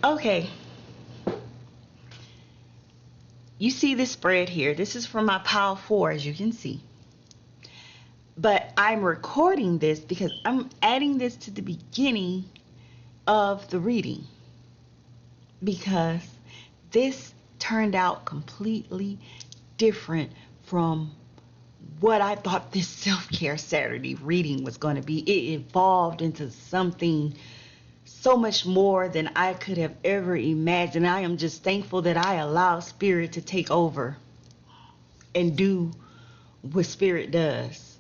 Okay. You see this spread here. This is from my Pyle 4, as you can see. But I'm recording this because I'm adding this to the beginning of the reading, because this turned out completely different from what I thought this self-care Saturday reading was going to be. It evolved into something so much more than I could have ever imagined. I am just thankful that I allow Spirit to take over and do what Spirit does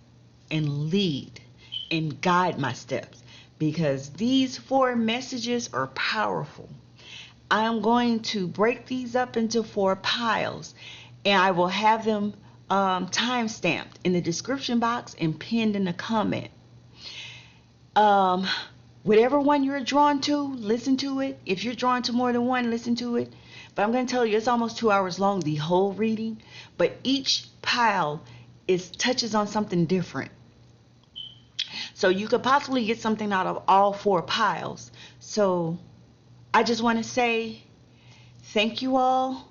and lead and guide my steps, because these 4 messages are powerful. I am going to break these up into 4 piles, and I will have them time-stamped in the description box and pinned in the comment. Whatever one you're drawn to, listen to it. If you're drawn to more than one, listen to it. But I'm going to tell you, it's almost 2 hours long, the whole reading. But each pile touches on something different. So you could possibly get something out of all 4 piles. So I just want to say thank you all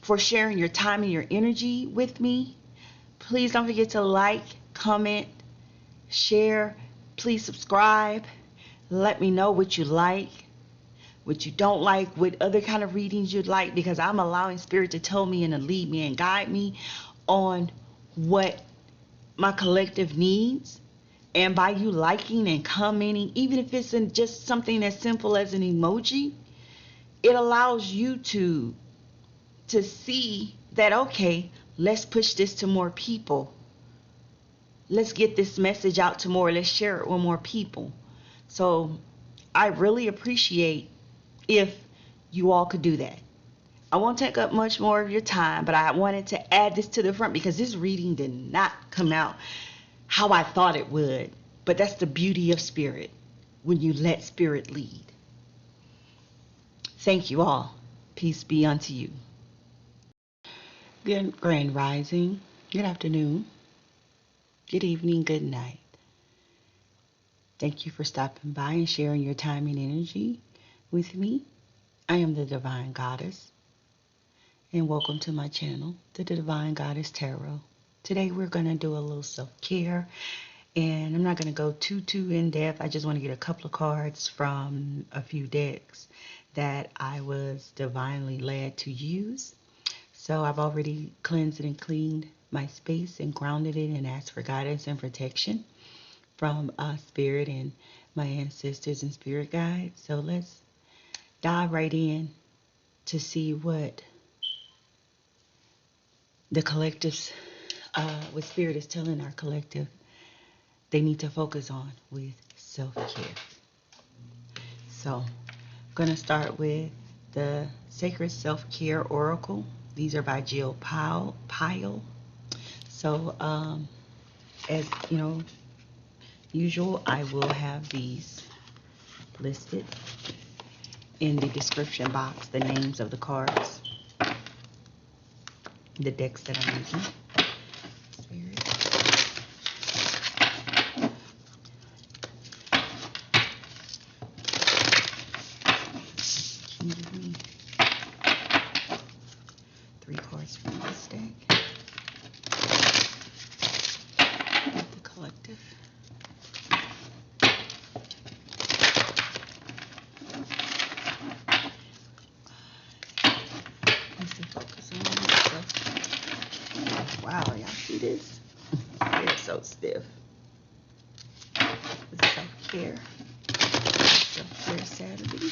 for sharing your time and your energy with me. Please don't forget to like, comment, share. Please subscribe. Let me know what you like, what you don't like, what other kind of readings you'd like, because I'm allowing Spirit to tell me and to lead me and guide me on what my collective needs. And by you liking and commenting, even if it's in just something as simple as an emoji, it allows you to see that, okay, let's push this to more people. Let's get this message out to more. Let's share it with more people. So I really appreciate if you all could do that. I won't take up much more of your time, but I wanted to add this to the front because this reading did not come out how I thought it would. But that's the beauty of Spirit, when you let Spirit lead. Thank you all. Peace be unto you. Good grand rising. Good afternoon. Good evening. Good night. Thank you for stopping by and sharing your time and energy with me. I am the Divine Goddess, and welcome to my channel, the Divine Goddess Tarot. Today we're going to do a little self-care, and I'm not going to go too in depth. I just want to get a couple of cards from a few decks that I was divinely led to use. So I've already cleansed and cleaned my space and grounded it and asked for guidance and protection from Spirit and my ancestors and spirit guides. So let's dive right in to see what the collectives, what Spirit is telling our collective they need to focus on with self-care. So I'm going to start with the Sacred Self-Care Oracle. These are by Pyle. So as you know, usual, I will have these listed in the description box, the names of the cards, the decks that I'm using. Spirit. Can you give me 3 cards from this deck? The collective. Wow, y'all see this? It's so stiff. With self-care. Self-care Saturday.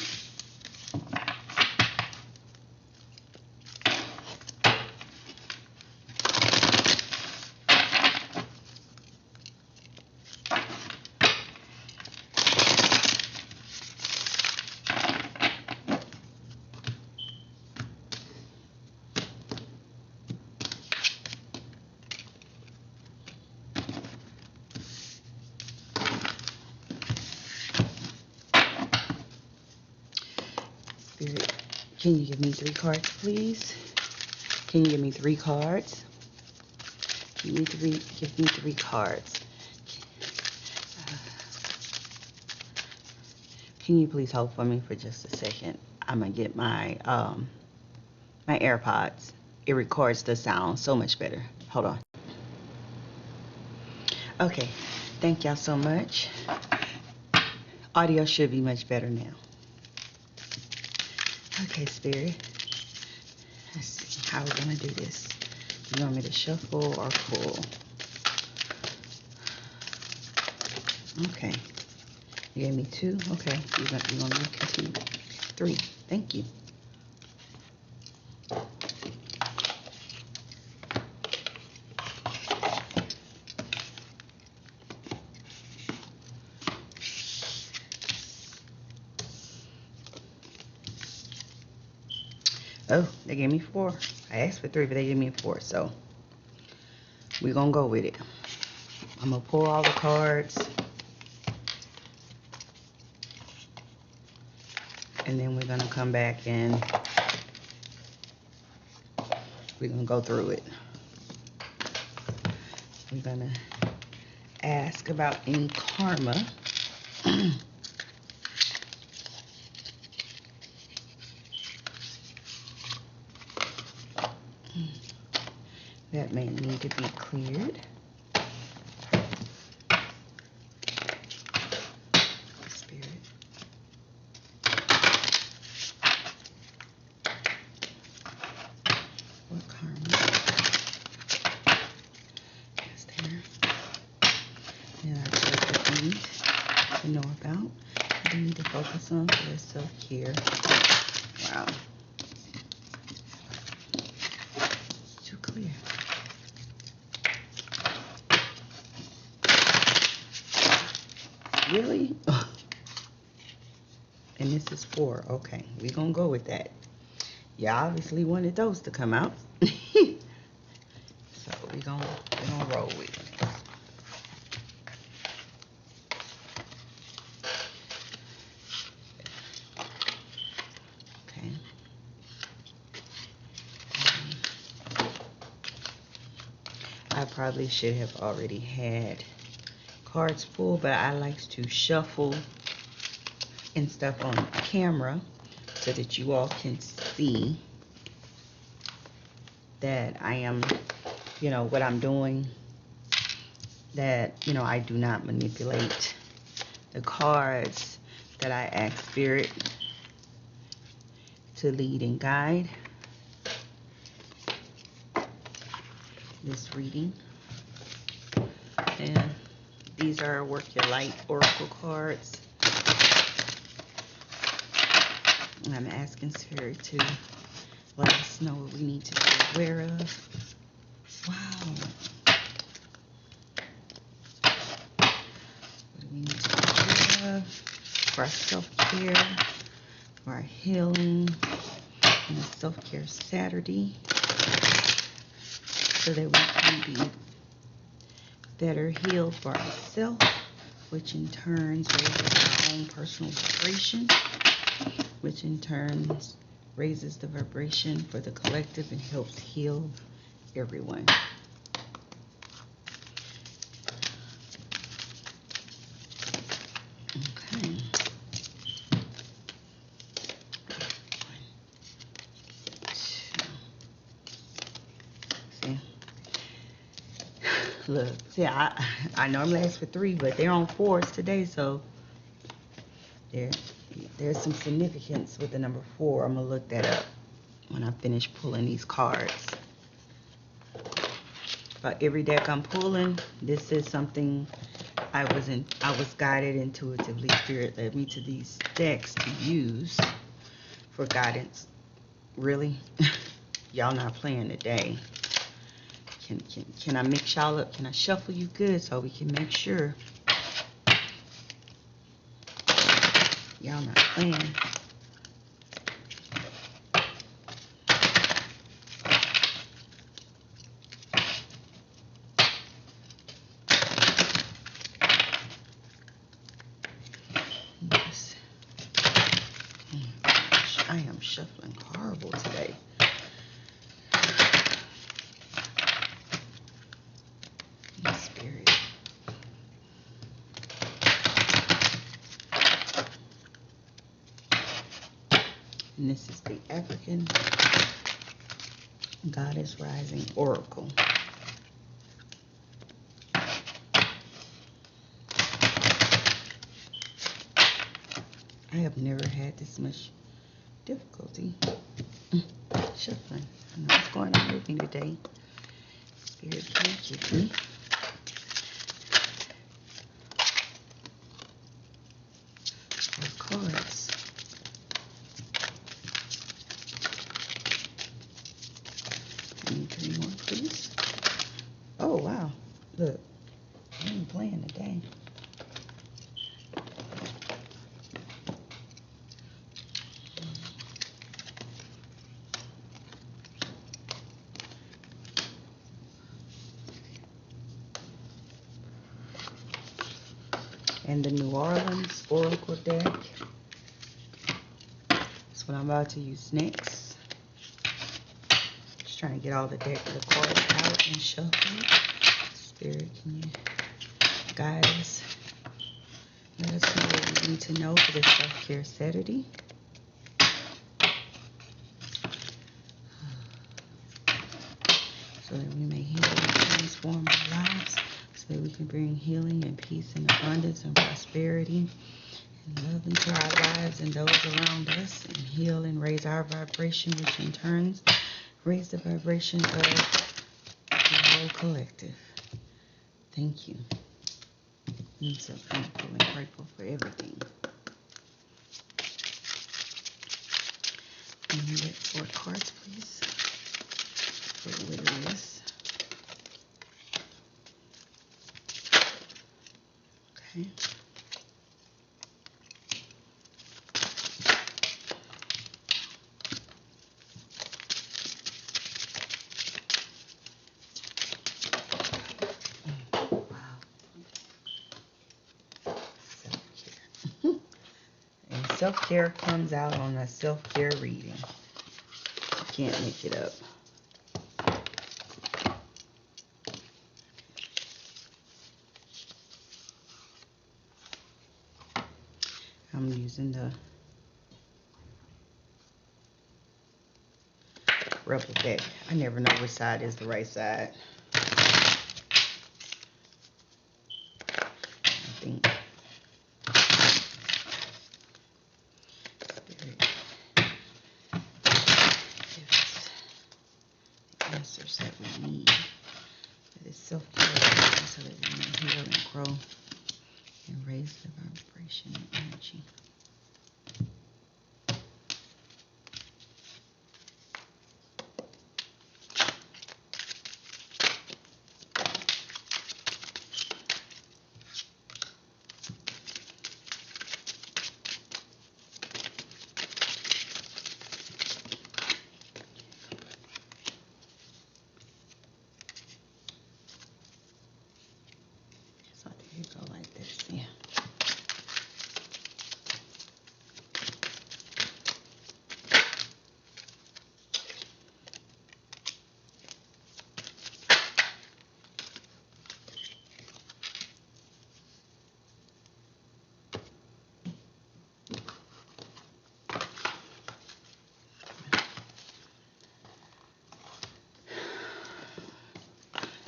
Spirit, can you give me 3 cards, please? Can you give me 3 cards? Give me 3 cards. Can you please hold for me for just a second? I'm gonna get my my AirPods. It records the sound so much better. Hold on. Okay, thank y'all so much. Audio should be much better now. Okay, Spirit. Let's see how we're gonna do this. You want me to shuffle or pull? Okay. You gave me 2? Okay. You want me to continue? 3. Thank you. Oh, they gave me 4. I asked for 3, but they gave me 4. So we're going to go with it. I'm going to pull all the cards. And then we're going to come back and we're going to go through it. We're going to ask about any karma. That may need to be cleared. Spirit. What karma is there? And I just what you need to know about. You need to focus on for self-care. Wow. Too clear. Really? And this is 4. Okay, we're gonna go with that. You obviously wanted those to come out. So we're gonna roll with it. Okay. I probably should have already had cards full, but I like to shuffle and stuff on camera so that you all can see that I am, you know, what I'm doing, that, you know, I do not manipulate the cards, that I ask Spirit to lead and guide this reading. And these are Work Your Light Oracle cards. And I'm asking Spirit to let us know what we need to be aware of. Wow. What do we need to be aware of for our self-care, for our healing, and a self-care Saturday, so that we can be better healed for ourselves, which in turn raises our own personal vibration, which in turn raises the vibration for the collective and helps heal everyone. Okay. See? Look, see, I normally ask for 3, but they're on 4s today, so there's some significance with the number 4. I'm gonna look that up when I finish pulling these cards. But every deck I'm pulling, this is something I was guided intuitively. Spirit led me to these decks to use for guidance. Really? Y'all not playing today. Can I mix y'all up? Can I shuffle you good so we can make sure y'all not playing? Yes. Oh my gosh, I am shuffling horrible today. Spirit. And this is the African Goddess Rising Oracle. I have never had this much difficulty shuffling. I don't know what's going on with me today. Spirit can't get me. Four cards. Give me 3 more, please. Oh, wow. Look, I ain't playing today. And the New Orleans Oracle deck. That's what I'm about to use next. Just trying to get all the cards out and shuffle. Spirit, can you guide us? Let us know what we need to know for this self-care Saturday. So that we may heal and transform our lives. So that we can bring healing and peace and abundance and prosperity and love into our lives and those around us, and heal and raise our vibration, which in turn raise the vibration of the whole collective. Thank you. I'm so thankful and grateful for everything. Can you get 4 cards, please? For what it is. Okay. Wow. Self-care. And self-care comes out on a self-care reading. You can't make it up. I'm using the Rebel deck. I never know which side is the right side. I think Spirit gives us the answers that we need for this self-care, so that we may heal and grow and raise the vibration and energy. So there you go, like this, yeah.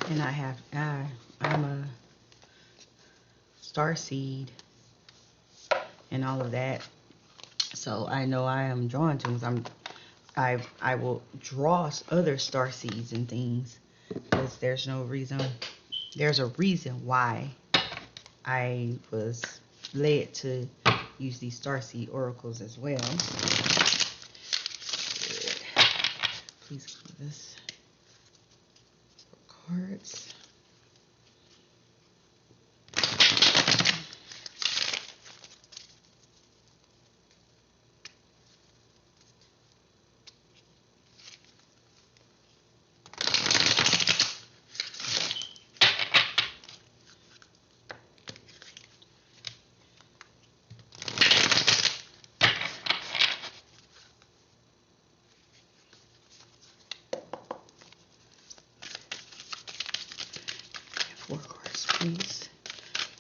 And I'm a Starseed and all of that. So I know I am drawn to them. I will draw other Starseeds and things, because there's a reason why I was led to use these Starseed oracles as well. Please give us cards. Four cards, please,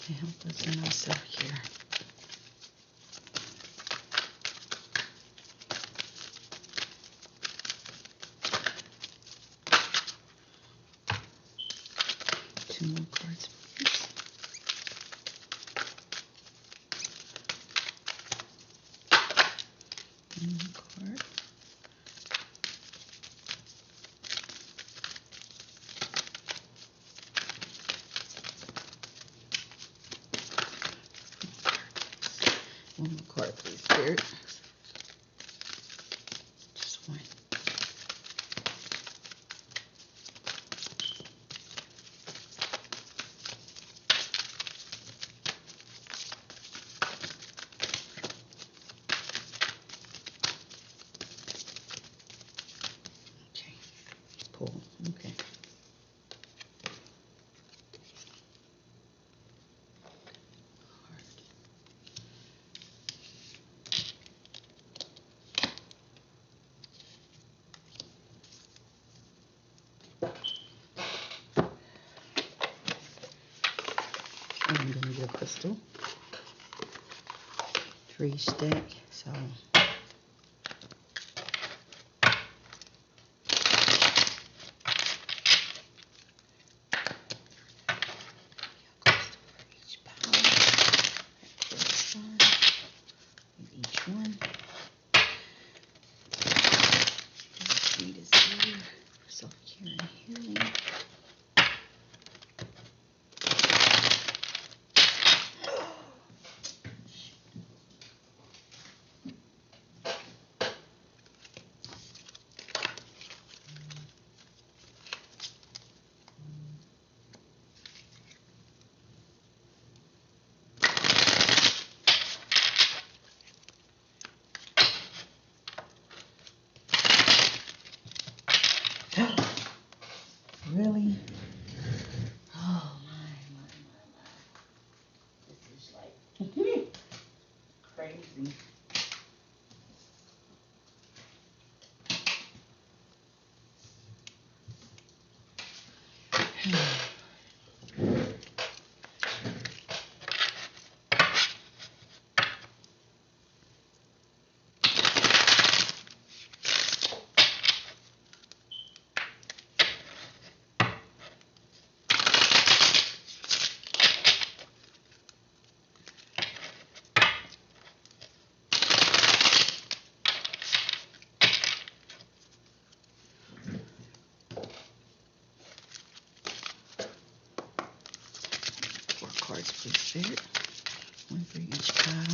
to help us in our self-care. Card. One more card, please, Spirit. Just one. Okay. Pull. Okay. I'm going to get a crystal for each deck. So each one. Need is here for self-care and healing. Really? Oh my. This is like crazy. Cards, please, Spirit. One for each pile.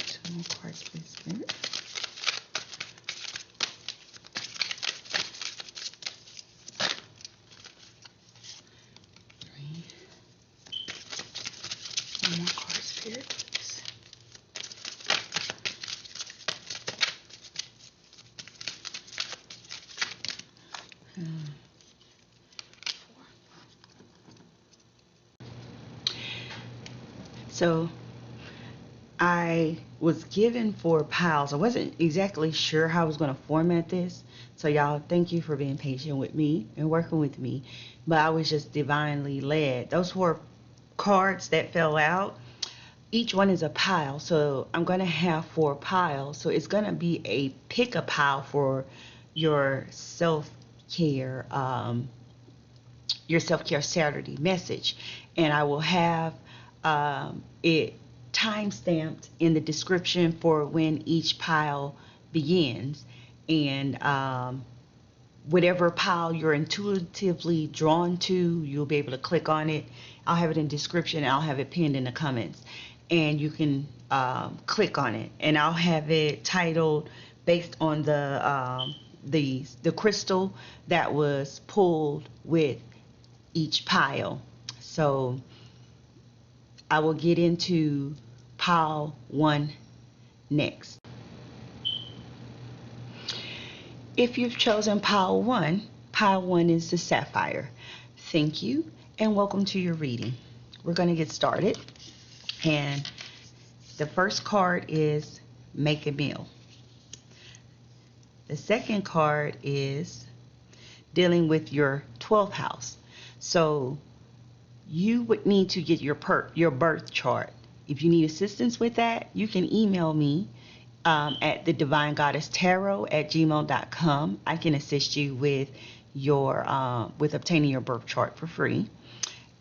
Two more cards, please, Spirit. One more card, Spirit, please. So I was given 4 piles. I wasn't exactly sure how I was going to format this. So y'all, thank you for being patient with me and working with me. But I was just divinely led. Those 4 cards that fell out, each one is a pile. So I'm going to have 4 piles. So it's going to be a pick a pile for your self-care Saturday message. And I will have it time-stamped in the description for when each pile begins. And whatever pile you're intuitively drawn to, you'll be able to click on it. I'll have it in description. I'll have it pinned in the comments. And you can click on it. And I'll have it titled based on the crystal that was pulled with each pile. So I will get into pile 1 next. If you've chosen pile 1 is the Sapphire. Thank you and welcome to your reading. We're going to get started. And the first card is Make a Meal. The second card is dealing with your 12th house. So you would need to get your birth chart. If you need assistance with that, you can email me at the Divine Goddess Tarot at gmail.com. I can assist you with with obtaining your birth chart for free.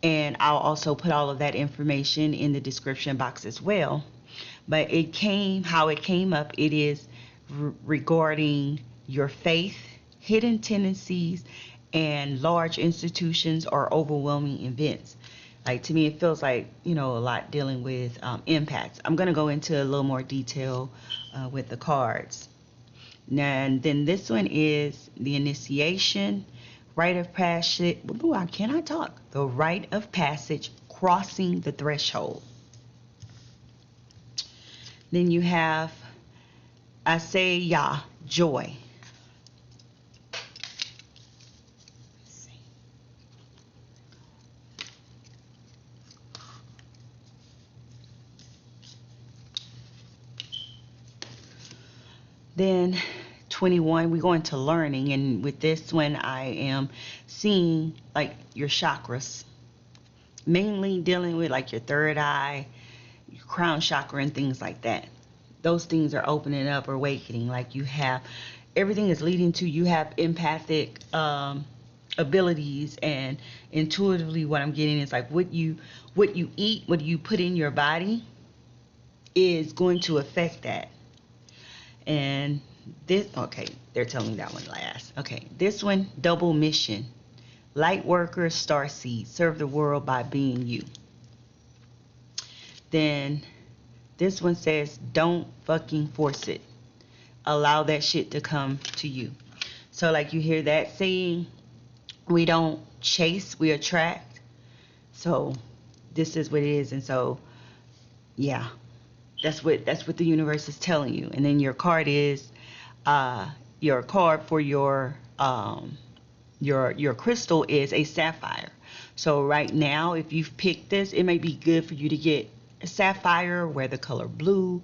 And I'll also put all of that information in the description box as well. But how it came up, it is regarding your faith, hidden tendencies, and large institutions or overwhelming events. Like, to me, it feels like, a lot dealing with impacts. I'm going to go into a little more detail with the cards. And then this one is the initiation, rite of passage. Ooh, I cannot talk. The rite of passage, crossing the threshold. Then you have Asaya, joy. Then 21, we go into learning, and with this one I am seeing like your chakras, mainly dealing with like your third eye, your crown chakra, and things like that. Those things are opening up or awakening. Like, you have everything is leading to, you have empathic abilities, and intuitively what I'm getting is like what you eat, what you put in your body is going to affect that. And this, okay, they're telling me that one last. Okay, this one, double mission. Light worker, Starseed, serve the world by being you. Then this one says, don't fucking force it. Allow that shit to come to you. So like, you hear that saying, we don't chase, we attract. So this is what it is. And so, yeah. That's what the universe is telling you. And then your card is your card for your crystal is a sapphire. So right now, if you've picked this, it may be good for you to get a sapphire, wear the color blue.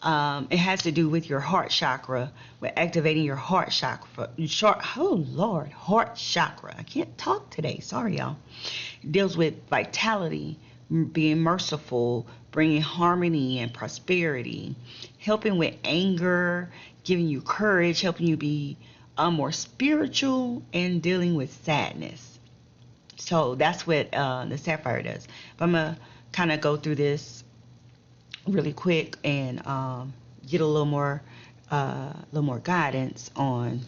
It has to do with your heart chakra, with activating your heart chakra. Heart chakra. I can't talk today. Sorry, y'all. It deals with vitality, being merciful, bringing harmony and prosperity, helping with anger, giving you courage, helping you be more spiritual, and dealing with sadness. So that's what the sapphire does. But I'm gonna kind of go through this really quick and get a little more guidance on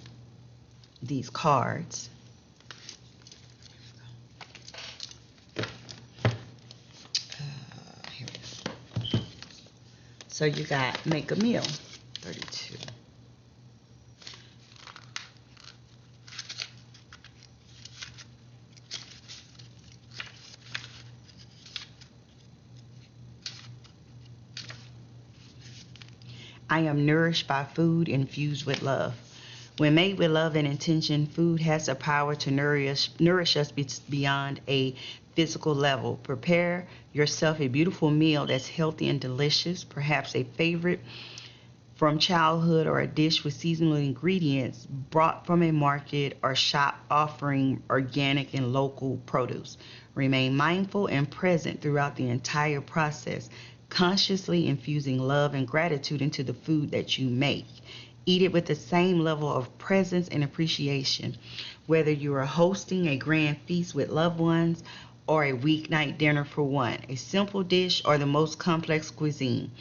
these cards. So you got make a meal, 32. I am nourished by food infused with love. When made with love and intention, food has the power to nourish us beyond a physical level. Prepare yourself a beautiful meal that's healthy and delicious, perhaps a favorite from childhood or a dish with seasonal ingredients brought from a market or shop offering organic and local produce. Remain mindful and present throughout the entire process, consciously infusing love and gratitude into the food that you make. Eat it with the same level of presence and appreciation, whether you are hosting a grand feast with loved ones or a weeknight dinner for one, a simple dish or the most complex cuisine.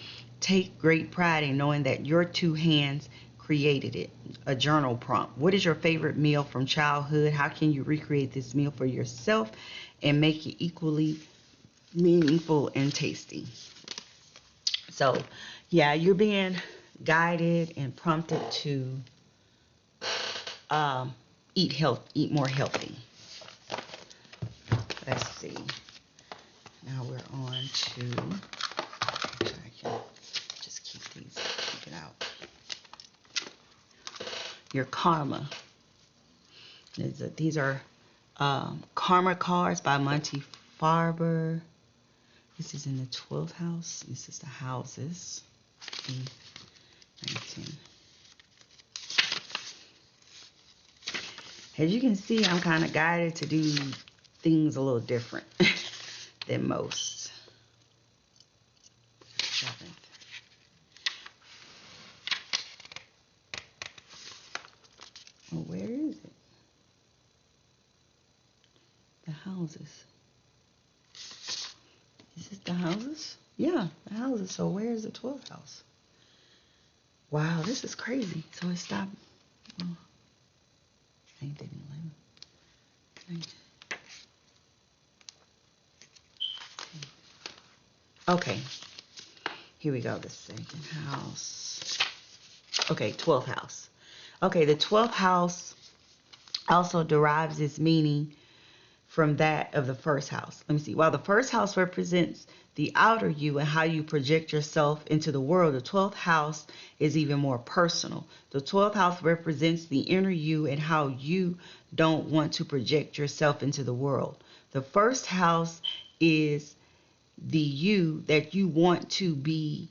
Take great pride in knowing that your two hands created it. A journal prompt. What is your favorite meal from childhood? How can you recreate this meal for yourself and make it equally meaningful and tasty? So, yeah, you're being guided and prompted to eat more healthy. Let's see. Now we're on to, I can just keep it out. Your karma. These are karma cards by Monte Farber. This is in the 12th house. This is the houses. 19. As you can see, I'm kind of guided to do things a little different than most. 7th. Well, where is it? The houses. Is this the houses? Yeah, the houses. So where is the 12th house? Wow, this is crazy. So it stopped. Oh, 9th and 11th. Okay, here we go. The 2nd house. Okay, 12th house. Okay, the 12th house also derives its meaning from that of the 1st house. Let me see. While the 1st house represents the outer you and how you project yourself into the world, the 12th house is even more personal. The 12th house represents the inner you and how you don't want to project yourself into the world. The 1st house is the you that you want to be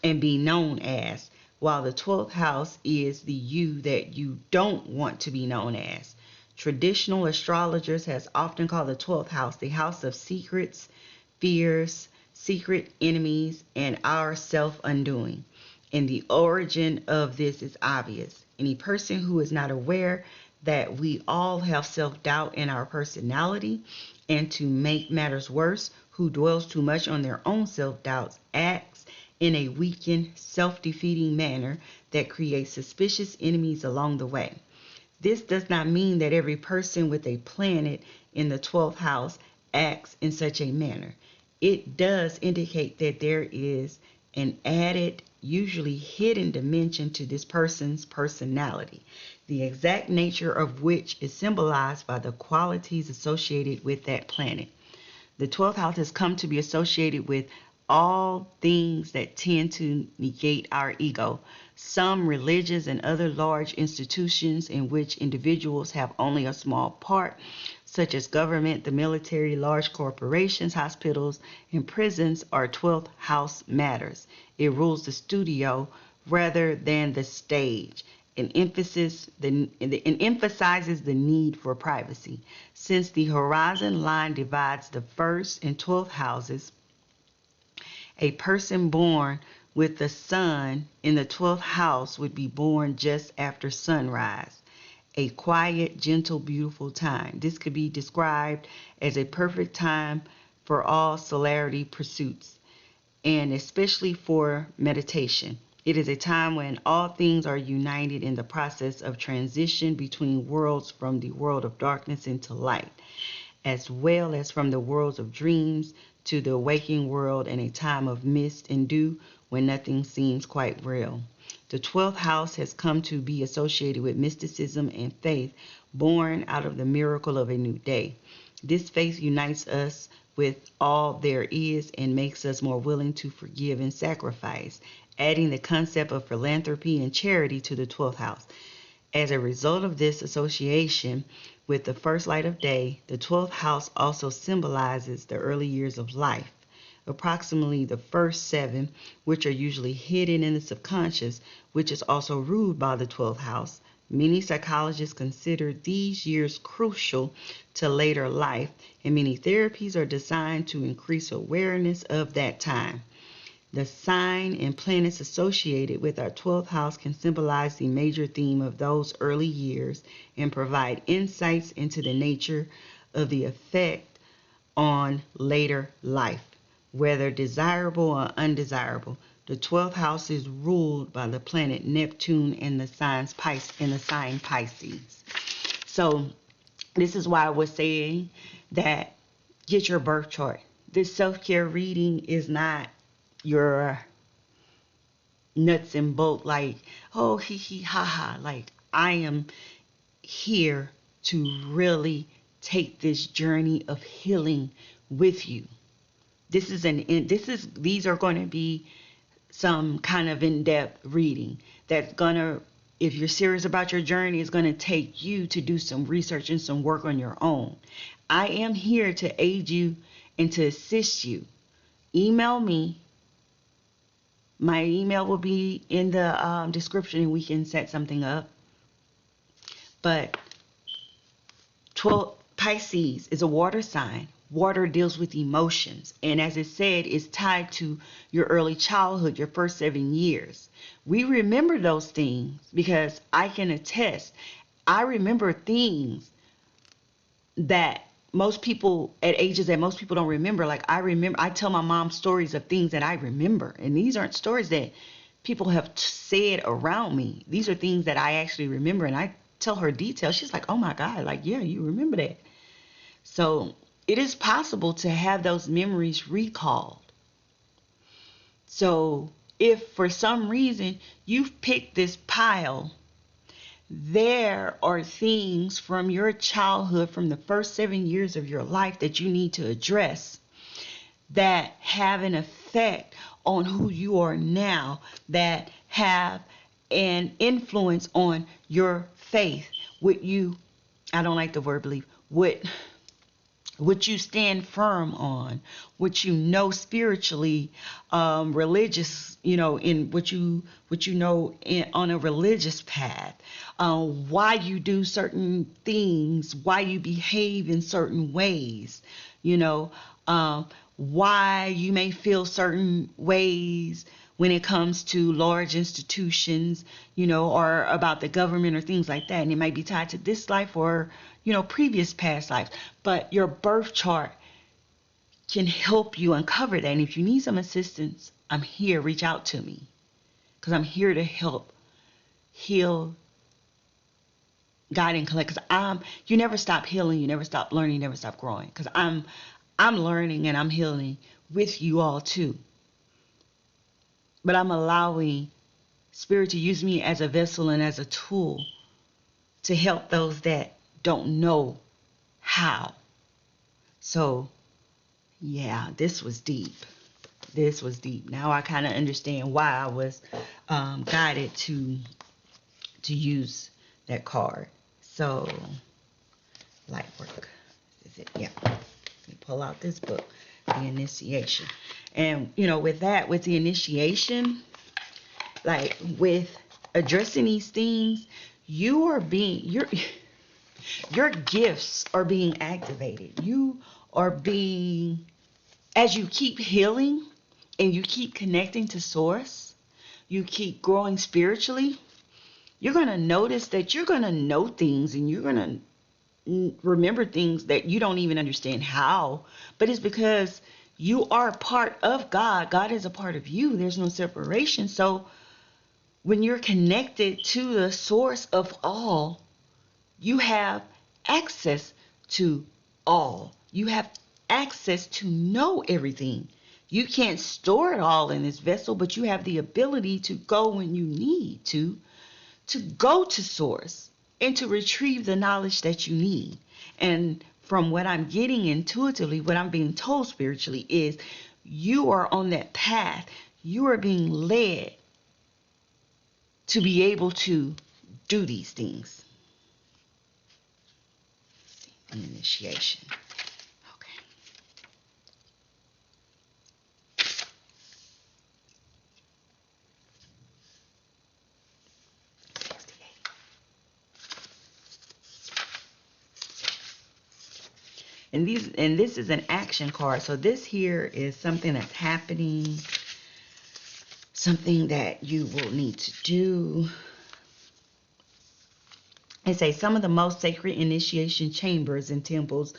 and be known as, while the 12th house is the you that you don't want to be known as. Traditional astrologers has often called the 12th house the house of secrets, fears, secret enemies, and our self-undoing. And the origin of this is obvious. Any person who is not aware that we all have self-doubt in our personality, and to make matters worse, who dwells too much on their own self-doubts, acts in a weakened, self-defeating manner that creates suspicious enemies along the way. This does not mean that every person with a planet in the 12th house acts in such a manner. It does indicate that there is an added, usually hidden dimension to this person's personality, the exact nature of which is symbolized by the qualities associated with that planet. The 12th house has come to be associated with all things that tend to negate our ego. Some religious and other large institutions in which individuals have only a small part, such as government, the military, large corporations, hospitals, and prisons, are 12th house matters. It rules the studio rather than the stage. It emphasizes the need for privacy. Since the horizon line divides the 1st and 12th houses, a person born with the sun in the 12th house would be born just after sunrise, a quiet, gentle, beautiful time. This could be described as a perfect time for all celerity pursuits, and especially for meditation. It is a time when all things are united in the process of transition between worlds, from the world of darkness into light, as well as from the worlds of dreams to the waking world, in a time of mist and dew when nothing seems quite real. The 12th house has come to be associated with mysticism and faith, born out of the miracle of a new day. This faith unites us with all there is and makes us more willing to forgive and sacrifice, adding the concept of philanthropy and charity to the 12th house. As a result of this association with the first light of day, the 12th house also symbolizes the early years of life, approximately the first 7, which are usually hidden in the subconscious, which is also ruled by the 12th house. Many psychologists consider these years crucial to later life, and many therapies are designed to increase awareness of that time. The sign and planets associated with our 12th house can symbolize the major theme of those early years and provide insights into the nature of the effect on later life, whether desirable or undesirable. The 12th house is ruled by the planet Neptune in the sign Pisces. So this is why I was saying that get your birth chart. This self-care reading is not your nuts and bolts, like, oh, hee hee ha ha. Like, I am here to really take this journey of healing with you. These are going to be some kind of in-depth reading that's gonna, if you're serious about your journey, is going to take you to do some research and some work on your own. I am here to aid you and to assist you. Email me. My email will be in the description, and we can set something up. But 12 Pisces is a water sign. Water deals with emotions, and as it said, is tied to your early childhood, your first 7 years. We remember those things because I can attest. I remember things that most people at ages that most people don't remember. Like I tell my mom stories of things that I remember, and these aren't stories that people have said around me. These are things that I actually remember, and I tell her details. She's like, "Oh my God, like yeah, you remember that." So it is possible to have those memories recalled. So if for some reason you've picked this pile, there are things from your childhood, from the first 7 years of your life that you need to address that have an effect on who you are now, that have an influence on your faith. I don't like the word believe, what you stand firm on, what you know spiritually, religious, in what you know on a religious path, why you do certain things, why you behave in certain ways, why you may feel certain ways when it comes to large institutions, or about the government or things like that. And it might be tied to this life or, previous past lives. But your birth chart can help you uncover that. And if you need some assistance, I'm here. Reach out to me, because I'm here to help heal, guide, and collect. Because you never stop healing, you never stop learning, you never stop growing. Because I'm learning and I'm healing with you all too. But I'm allowing Spirit to use me as a vessel and as a tool to help those that don't know how. So, yeah, this was deep. Now I kind of understand why I was guided to use that card. So, light work. Is it? Yeah. Let me pull out this book, The Initiation. And, with the initiation, like with addressing these things, your gifts are being activated. You are being, as you keep healing and you keep connecting to source, you keep growing spiritually, you're going to notice that you're going to know things and you're going to remember things that you don't even understand how, but it's because you are a part of God. God is a part of you. There's no separation. So when you're connected to the source of all, you have access to all. You have access to know everything. You can't store it all in this vessel, but you have the ability to go when you need to go to source and to retrieve the knowledge that you need. And from what I'm getting intuitively, what I'm being told spiritually is you are on that path. You are being led to be able to do these things. Initiation. Okay. And this is an action card. So this here is something that's happening, something that you will need to do. It says some of the most sacred initiation chambers and temples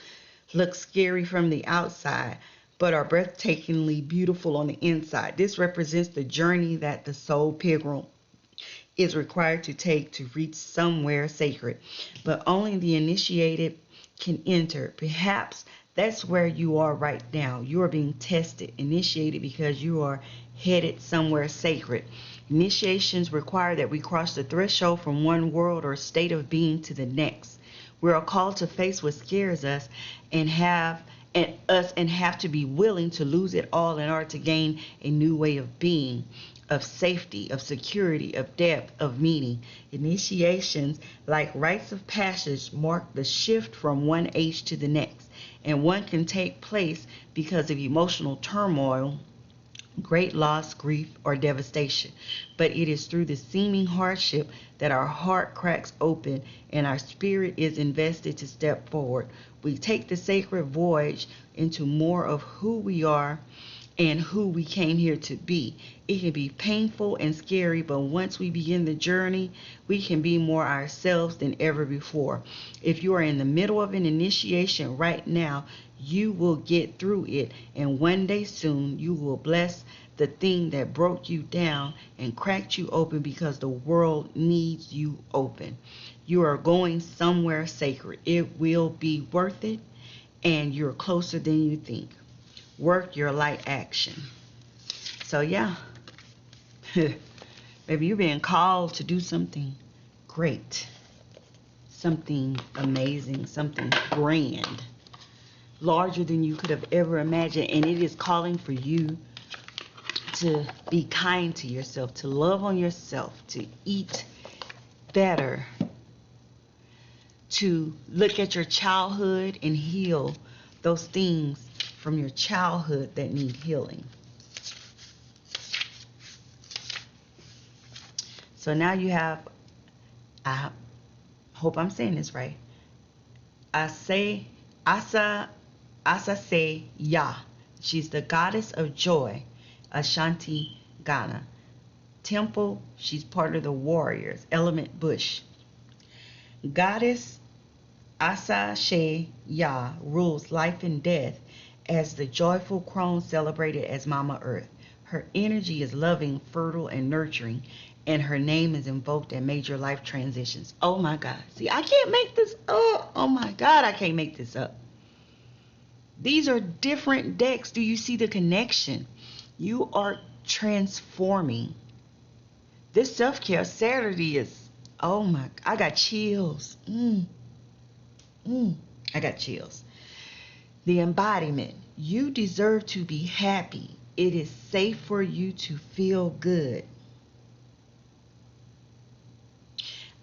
look scary from the outside, but are breathtakingly beautiful on the inside. This represents the journey that the soul pilgrim is required to take to reach somewhere sacred, but only the initiated can enter. Perhaps that's where you are right now. You are being tested, initiated, because you are headed somewhere sacred. Initiations require that we cross the threshold from one world or state of being to the next. We are called to face what scares us and have to be willing to lose it all in order to gain a new way of being, of safety, of security, of depth, of meaning. Initiations, like rites of passage, mark the shift from one age to the next, and one can take place because of emotional turmoil great loss, grief, or devastation. But it is through the seeming hardship that our heart cracks open and our spirit is invested to step forward. We take the sacred voyage into more of who we are and who we came here to be. It can be painful and scary, but once we begin the journey, we can be more ourselves than ever before. If you are in the middle of an initiation right now, you will get through it, and one day soon you will bless the thing that broke you down and cracked you open, because the world needs you open. You are going somewhere sacred. It will be worth it, and you're closer than you think. Work your light action. So yeah, maybe you're being called to do something great, something amazing, something grand, larger than you could have ever imagined. And it is calling for you to be kind to yourself, to love on yourself, to eat better, to look at your childhood and heal those things from your childhood that need healing. So now you have, I hope I'm saying this right, Asa Se Ya. She's the goddess of joy, Ashanti Ghana. Temple, she's part of the warriors, element bush. Goddess Asa She Ya rules life and death as the joyful crone celebrated as Mama Earth. Her energy is loving, fertile, and nurturing, and her name is invoked at major life transitions. Oh my God. See, I can't make this up. Oh my God, I can't make this up. These are different decks. Do you see the connection? You are transforming. This self-care Saturday is, oh my, I got chills. I got chills. The embodiment. You deserve to be happy. It is safe for you to feel good.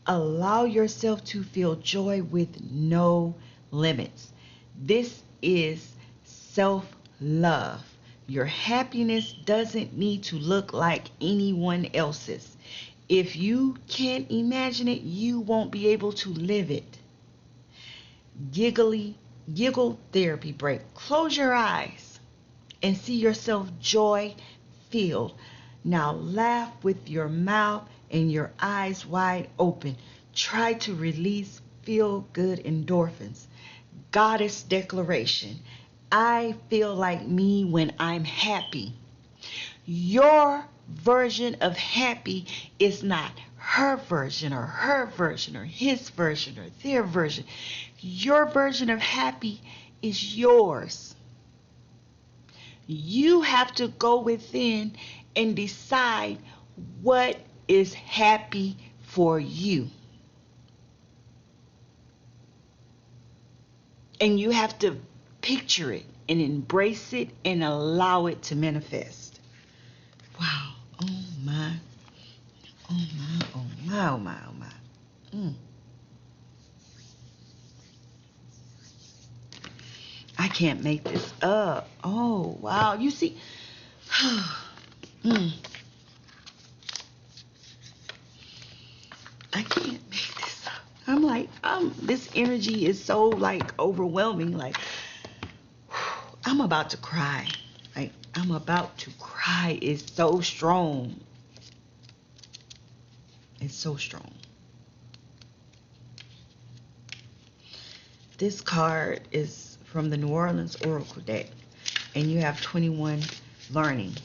Allow yourself to feel joy with no limits. This is self-love. Your happiness doesn't need to look like anyone else's. If you can't imagine it, you won't be able to live it. Giggle therapy break. Close your eyes and see yourself joy filled. Now laugh with your mouth and your eyes wide open. Try to release feel good endorphins. Goddess declaration. I feel like me when I'm happy. Your version of happy is not her version or his version or their version. Your version of happy is yours. You have to go within and decide what is happy for you. And you have to picture it and embrace it and allow it to manifest. Wow. Oh my. Oh my. Oh my. Oh my. Oh my. I can't make this up. Oh wow. You see. I can't make this up. I'm like, this energy is so like overwhelming. Like, I'm about to cry. Like, I'm about to cry. It's so strong. It's so strong. This card is from the New Orleans Oracle deck, and you have 21 learning.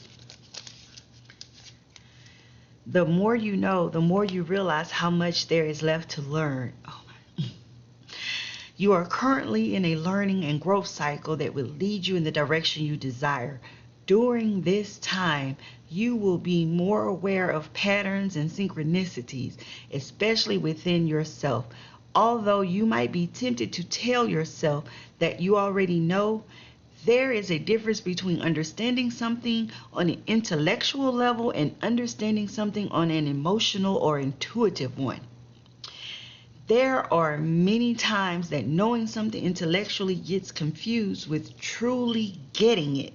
The more you know, the more you realize how much there is left to learn. Oh my. You are currently in a learning and growth cycle that will lead you in the direction you desire. During this time, you will be more aware of patterns and synchronicities, especially within yourself. Although you might be tempted to tell yourself that you already know, there is a difference between understanding something on an intellectual level and understanding something on an emotional or intuitive one. There are many times that knowing something intellectually gets confused with truly getting it.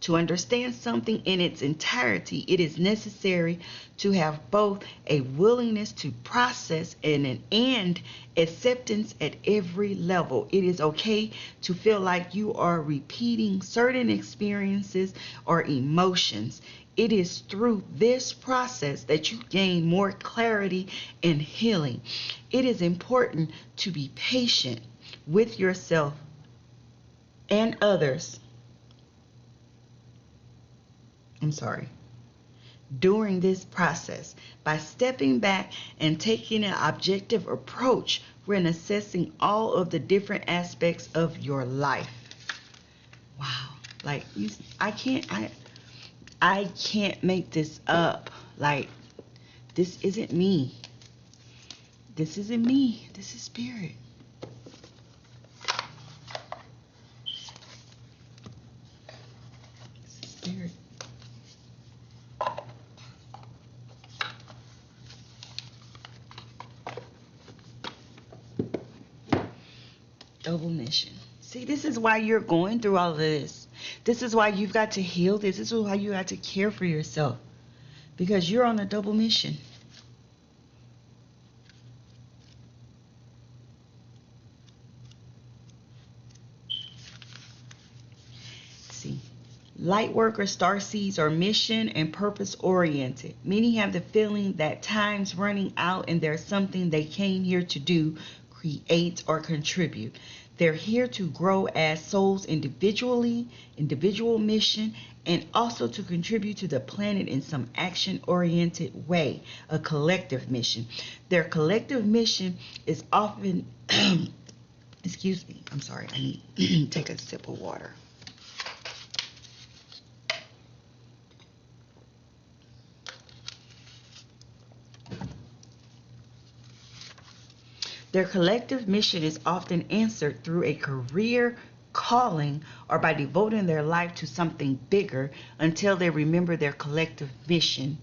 To understand something in its entirety, it is necessary to have both a willingness to process and acceptance at every level. It is okay to feel like you are repeating certain experiences or emotions. It is through this process that you gain more clarity and healing. It is important to be patient with yourself and others. During this process, by stepping back and taking an objective approach when assessing all of the different aspects of your life. Wow. Like, I can't make this up. Like, this isn't me. This isn't me. This is spirit. This is spirit. Double mission. See, this is why you're going through all of this. This is why you've got to heal this. This is why you got to care for yourself. Because you're on a double mission. See, light workers, starseeds are mission and purpose oriented. Many have the feeling that time's running out and there's something they came here to do, create, or contribute. They're here to grow as souls individually, individual mission, and also to contribute to the planet in some action-oriented way, a collective mission. Their collective mission is often, excuse me, I'm sorry, I need to take a sip of water. Their collective mission is often answered through a career calling or by devoting their life to something bigger until they remember their collective mission.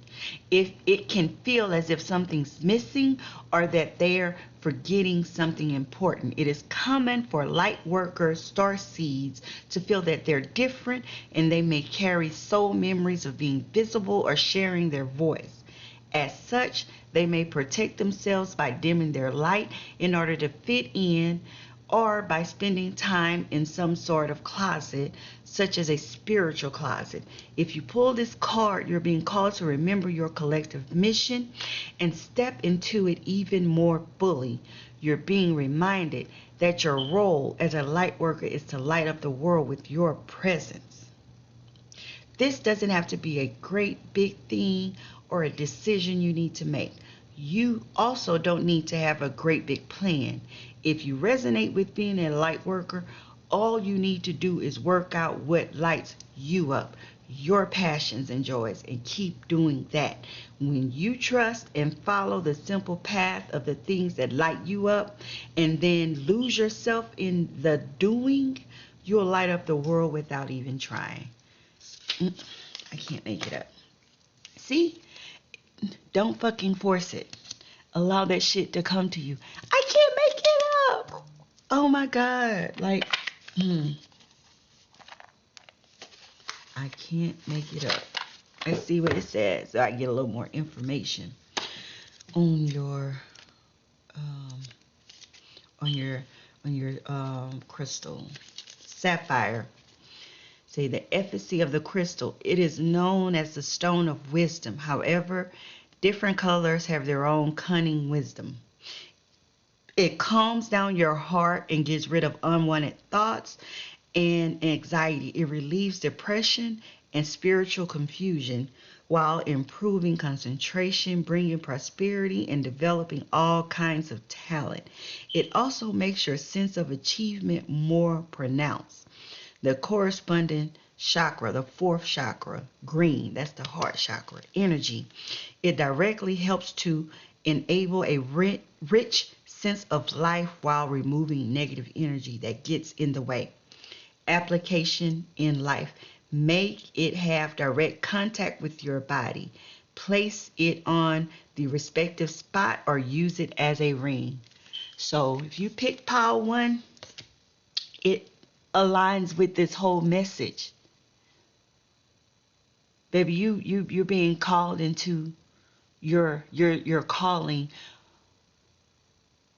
If it can feel as if something's missing or that they're forgetting something important, it is common for light workers, starseeds, to feel that they're different and they may carry soul memories of being visible or sharing their voice. As such, they may protect themselves by dimming their light in order to fit in, or by spending time in some sort of closet, such as a spiritual closet. If you pull this card, you're being called to remember your collective mission and step into it even more fully. You're being reminded that your role as a light worker is to light up the world with your presence. This doesn't have to be a great big thing or a decision you need to make. You also don't need to have a great big plan. If you resonate with being a light worker, all you need to do is work out what lights you up, your passions and joys, and keep doing that. When you trust and follow the simple path of the things that light you up and then lose yourself in the doing, you'll light up the world without even trying. I can't make it up. See? Don't fucking force it. Allow that shit to come to you. I can't make it up. Oh my God. Like, I can't make it up. Let's see what it says so I get a little more information on your crystal. Sapphire. Say the efficacy of the crystal. It is known as the stone of wisdom. However, different colors have their own cunning wisdom. It calms down your heart and gets rid of unwanted thoughts and anxiety. It relieves depression and spiritual confusion while improving concentration, bringing prosperity, and developing all kinds of talent. It also makes your sense of achievement more pronounced. The corresponding chakra, the fourth chakra, green, that's the heart chakra, energy. It directly helps to enable a rich sense of life while removing negative energy that gets in the way. Application in life. Make it have direct contact with your body. Place it on the respective spot or use it as a ring. So if you pick Pyle 1, it aligns with this whole message. Baby, you're being called into your calling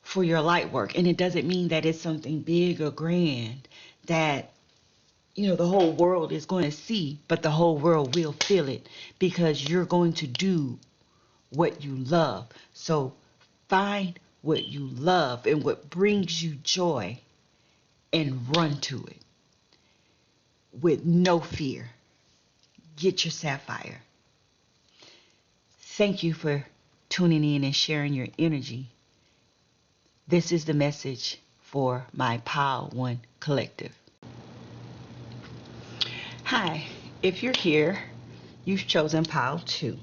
for your light work. And it doesn't mean that it's something big or grand that, the whole world is going to see, but the whole world will feel it because you're going to do what you love. So find what you love and what brings you joy and run to it with no fear. Get your Sapphire. Thank you for tuning in and sharing your energy. This is the message for my Pyle 1 collective. Hi, if you're here, you've chosen Pyle 2.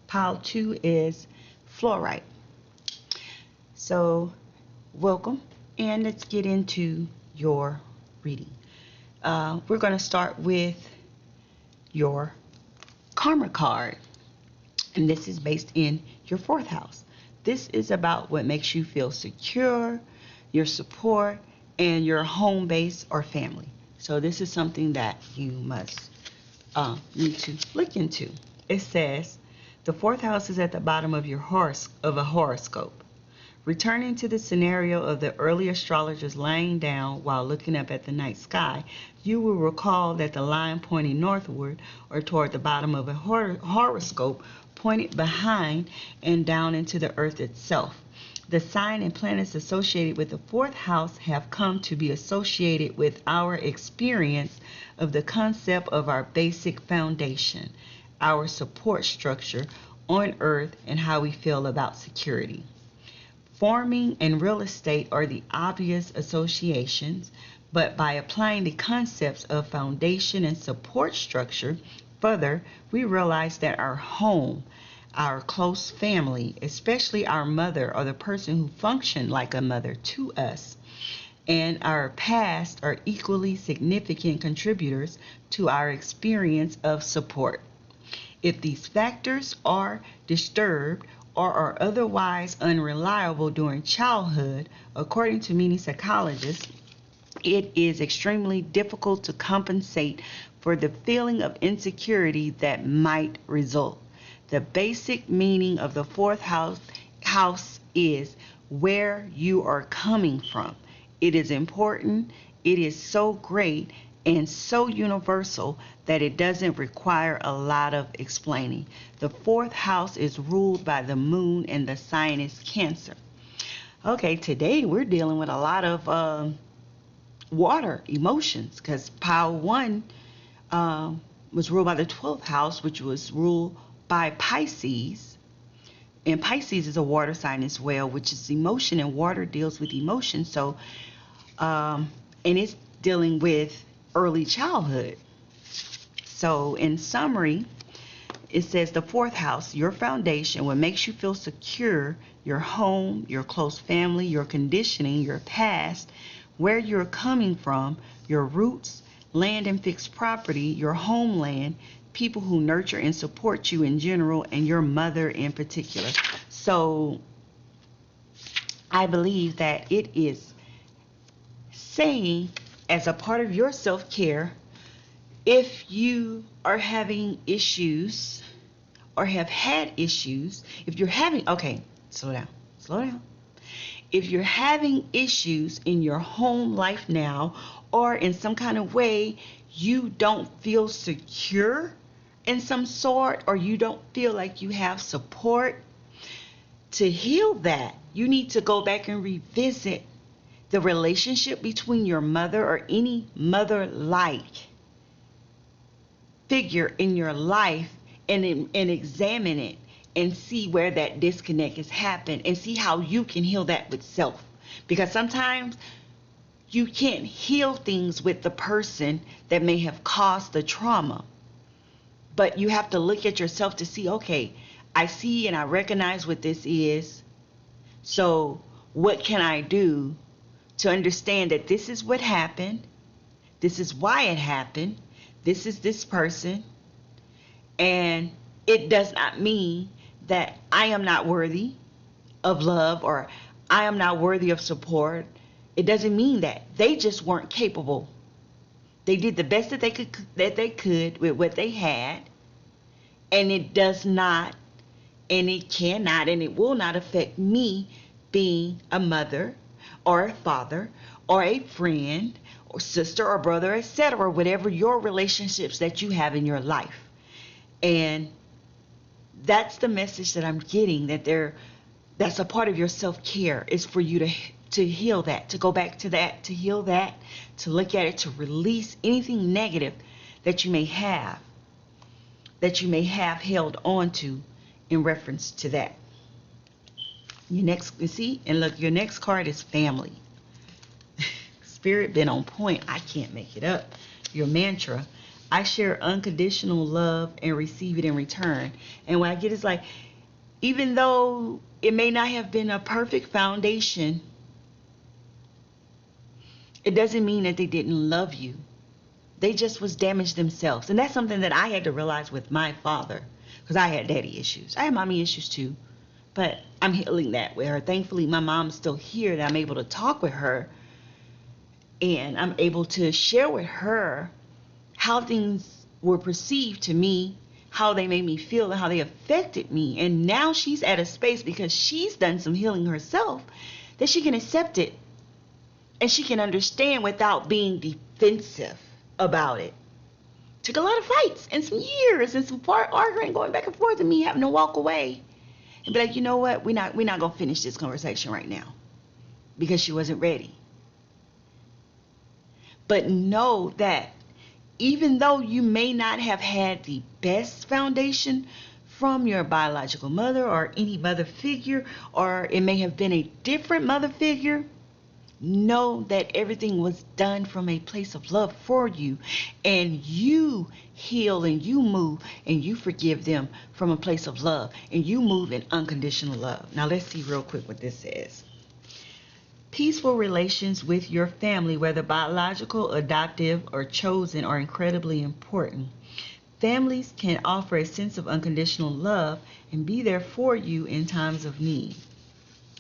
Pyle 2 is Flourite. So, welcome, and let's get into your reading. We're going to start with your karma card, and this is based in your 4th house. This is about what makes you feel secure, your support, and your home base or family. So this is something that you must need to look into. It says the 4th house is at the bottom of your horoscope. Returning to the scenario of the early astrologers lying down while looking up at the night sky, you will recall that the line pointing northward or toward the bottom of a horoscope pointed behind and down into the earth itself. The sign and planets associated with the 4th house have come to be associated with our experience of the concept of our basic foundation, our support structure on earth, and how we feel about security. Farming and real estate are the obvious associations, but by applying the concepts of foundation and support structure further, we realize that our home, our close family, especially our mother or the person who functioned like a mother to us, and our past are equally significant contributors to our experience of support. If these factors are disturbed or are otherwise unreliable during childhood, according to many psychologists, it is extremely difficult to compensate for the feeling of insecurity that might result. The basic meaning of the 4th house is where you are coming from. It is important, it is so great and so universal that it doesn't require a lot of explaining. The 4th house is ruled by the moon and the sign is Cancer. Okay, today we're dealing with a lot of water emotions because Pyle 1 was ruled by the 12th house, which was ruled by Pisces. And Pisces is a water sign as well, which is emotion, and water deals with emotion. So, and it's dealing with early childhood. So in summary, it says the 4th house, your foundation, what makes you feel secure, your home, your close family, your conditioning, your past, where you're coming from, your roots, land and fixed property, your homeland, people who nurture and support you in general, and your mother in particular. So I believe that it is saying, as a part of your self-care, if you are having issues or have had issues, if you're having, okay, slow down. If you're having issues in your home life now, or in some kind of way you don't feel secure in some sort, or you don't feel like you have support, to heal that, you need to go back and revisit the relationship between your mother or any mother-like figure in your life, and examine it and see where that disconnect has happened and see how you can heal that with self. Because sometimes you can't heal things with the person that may have caused the trauma. But you have to look at yourself to see, okay, I see and I recognize what this is. So what can I do to understand that this is what happened? This is why it happened. This is this person. And it does not mean that I am not worthy of love or I am not worthy of support. It doesn't mean that. They just weren't capable. They did the best that they could with what they had. And it does not, and it cannot, and it will not affect me being a mother or a father or a friend or sister or brother, etc., whatever your relationships that you have in your life. And that's the message that I'm getting, that's a part of your self-care, is for you to heal that, to go back to that, to heal that, to look at it, to release anything negative that you may have held on to in reference to that. Your next card is family. Spirit been on point. I can't make it up. Your mantra: I share unconditional love and receive it in return. And what I get is like, even though it may not have been a perfect foundation, it doesn't mean that they didn't love you. They just was damaged themselves. And that's something that I had to realize with my father, because I had daddy issues. I had mommy issues too, but I'm healing that with her. Thankfully, my mom's still here, that I'm able to talk with her, and I'm able to share with her how things were perceived to me, how they made me feel, and how they affected me. And now she's at a space, because she's done some healing herself, that she can accept it and she can understand without being defensive about it. Took a lot of fights and some years and some arguing, going back and forth, and me having to walk away and be like, you know what, we're not gonna finish this conversation right now, because she wasn't ready. But know that even though you may not have had the best foundation from your biological mother or any mother figure, or it may have been a different mother figure, know that everything was done from a place of love for you, and you heal and you move and you forgive them from a place of love, and you move in unconditional love. Now let's see real quick what this says. Peaceful relations with your family, whether biological, adoptive, or chosen, are incredibly important. Families can offer a sense of unconditional love and be there for you in times of need.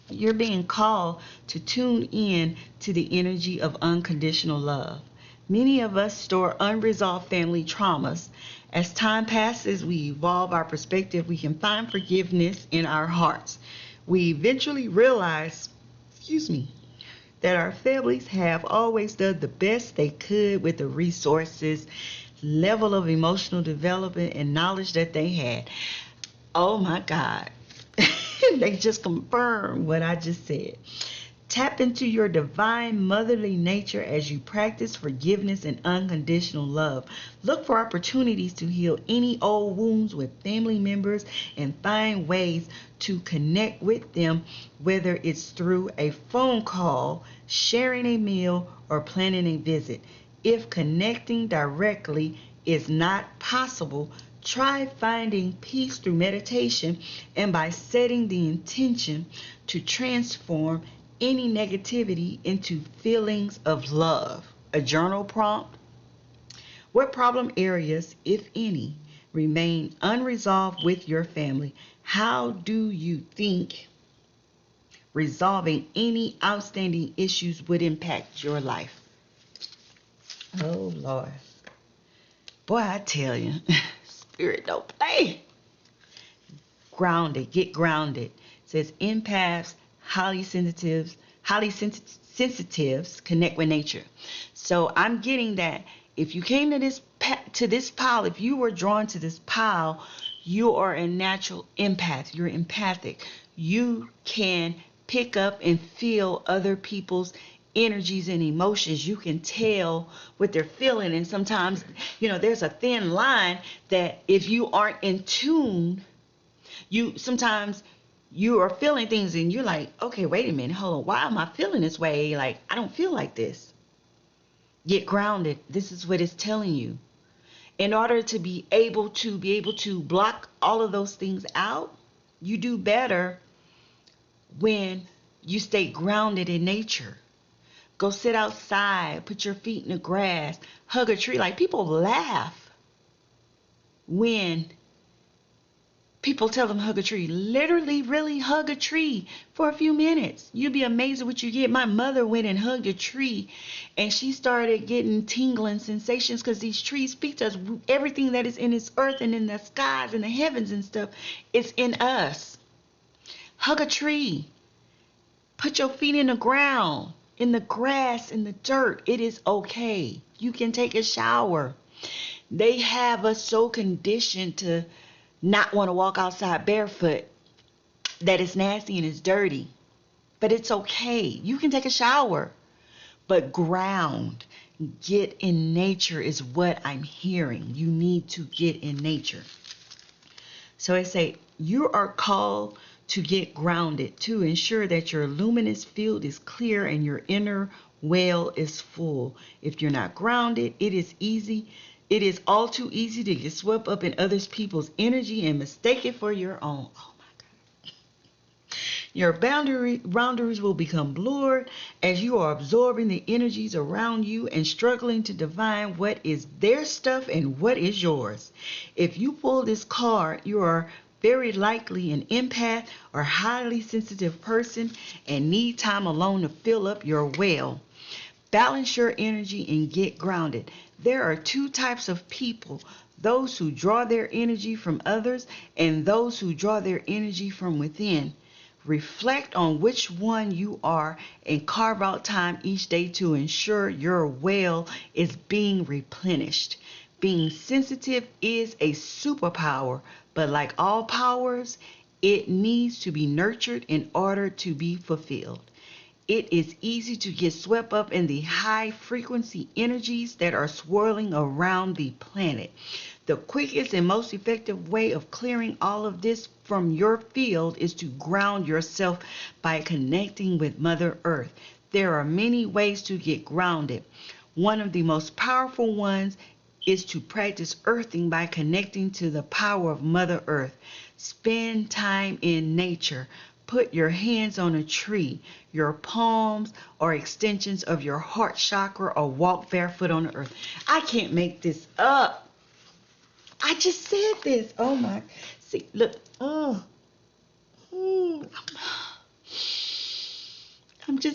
You're being called to tune in to the energy of unconditional love. Many of us store unresolved family traumas. As time passes, we evolve our perspective. We can find forgiveness in our hearts. We eventually realize, that our families have always done the best they could with the resources, level of emotional development, and knowledge that they had. Oh my God. They just confirm what I just said. Tap into your divine motherly nature as you practice forgiveness and unconditional love. Look for opportunities to heal any old wounds with family members and find ways to connect with them, whether it's through a phone call, sharing a meal, or planning a visit. If connecting directly is not possible, try finding peace through meditation and by setting the intention to transform any negativity into feelings of love. A journal prompt: what problem areas, if any, remain unresolved with your family? How do you think resolving any outstanding issues would impact your life? Oh Lord. Boy, I tell you, Spirit don't play. Grounded, get grounded. It says empaths, highly sensitives connect with nature. So I'm getting that if you came to this pile, if you were drawn to this pile, you are a natural empath. You're empathic. You can pick up and feel other people's energies and emotions. You can tell what they're feeling, and sometimes, there's a thin line that if you aren't in tune, sometimes you are feeling things and you're like, okay, wait a minute, hold on, why am I feeling this way? Like, I don't feel like this. Get grounded. This is what it's telling you. In order to be able to block all of those things out, you do better when you stay grounded in nature. Go sit outside, put your feet in the grass, hug a tree. Like, people laugh when People tell them hug a tree. Literally, really hug a tree for a few minutes. You'd be amazed at what you get. My mother went and hugged a tree, and she started getting tingling sensations because these trees speak to us. Everything that is in this earth and in the skies and the heavens and stuff is in us. Hug a tree. Put your feet in the ground, in the grass, in the dirt. It is okay. You can take a shower. They have us so conditioned to not want to walk outside barefoot that it's nasty and it's dirty. But it's okay. You can take a shower. But ground, get in nature is what I'm hearing. You need to get in nature. So I say, you are called to get grounded to ensure that your luminous field is clear and your inner well is full. If you're not grounded, it is all too easy to get swept up in other people's energy and mistake it for your own. Oh my God. Your boundaries will become blurred as you are absorbing the energies around you and struggling to divine what is their stuff and what is yours. If you pull this card, you are very likely an empath or highly sensitive person and need time alone to fill up your well. Balance your energy and get grounded. There are two types of people, those who draw their energy from others and those who draw their energy from within. Reflect on which one you are and carve out time each day to ensure your well is being replenished. Being sensitive is a superpower, but like all powers, it needs to be nurtured in order to be fulfilled. It is easy to get swept up in the high frequency energies that are swirling around the planet. The quickest and most effective way of clearing all of this from your field is to ground yourself by connecting with Mother Earth. There are many ways to get grounded. One of the most powerful ones is to practice earthing by connecting to the power of Mother Earth. Spend time in nature. Put your hands on a tree, your palms or extensions of your heart chakra, or walk barefoot on the earth. I can't make this up. I just said this. Oh my. See, look.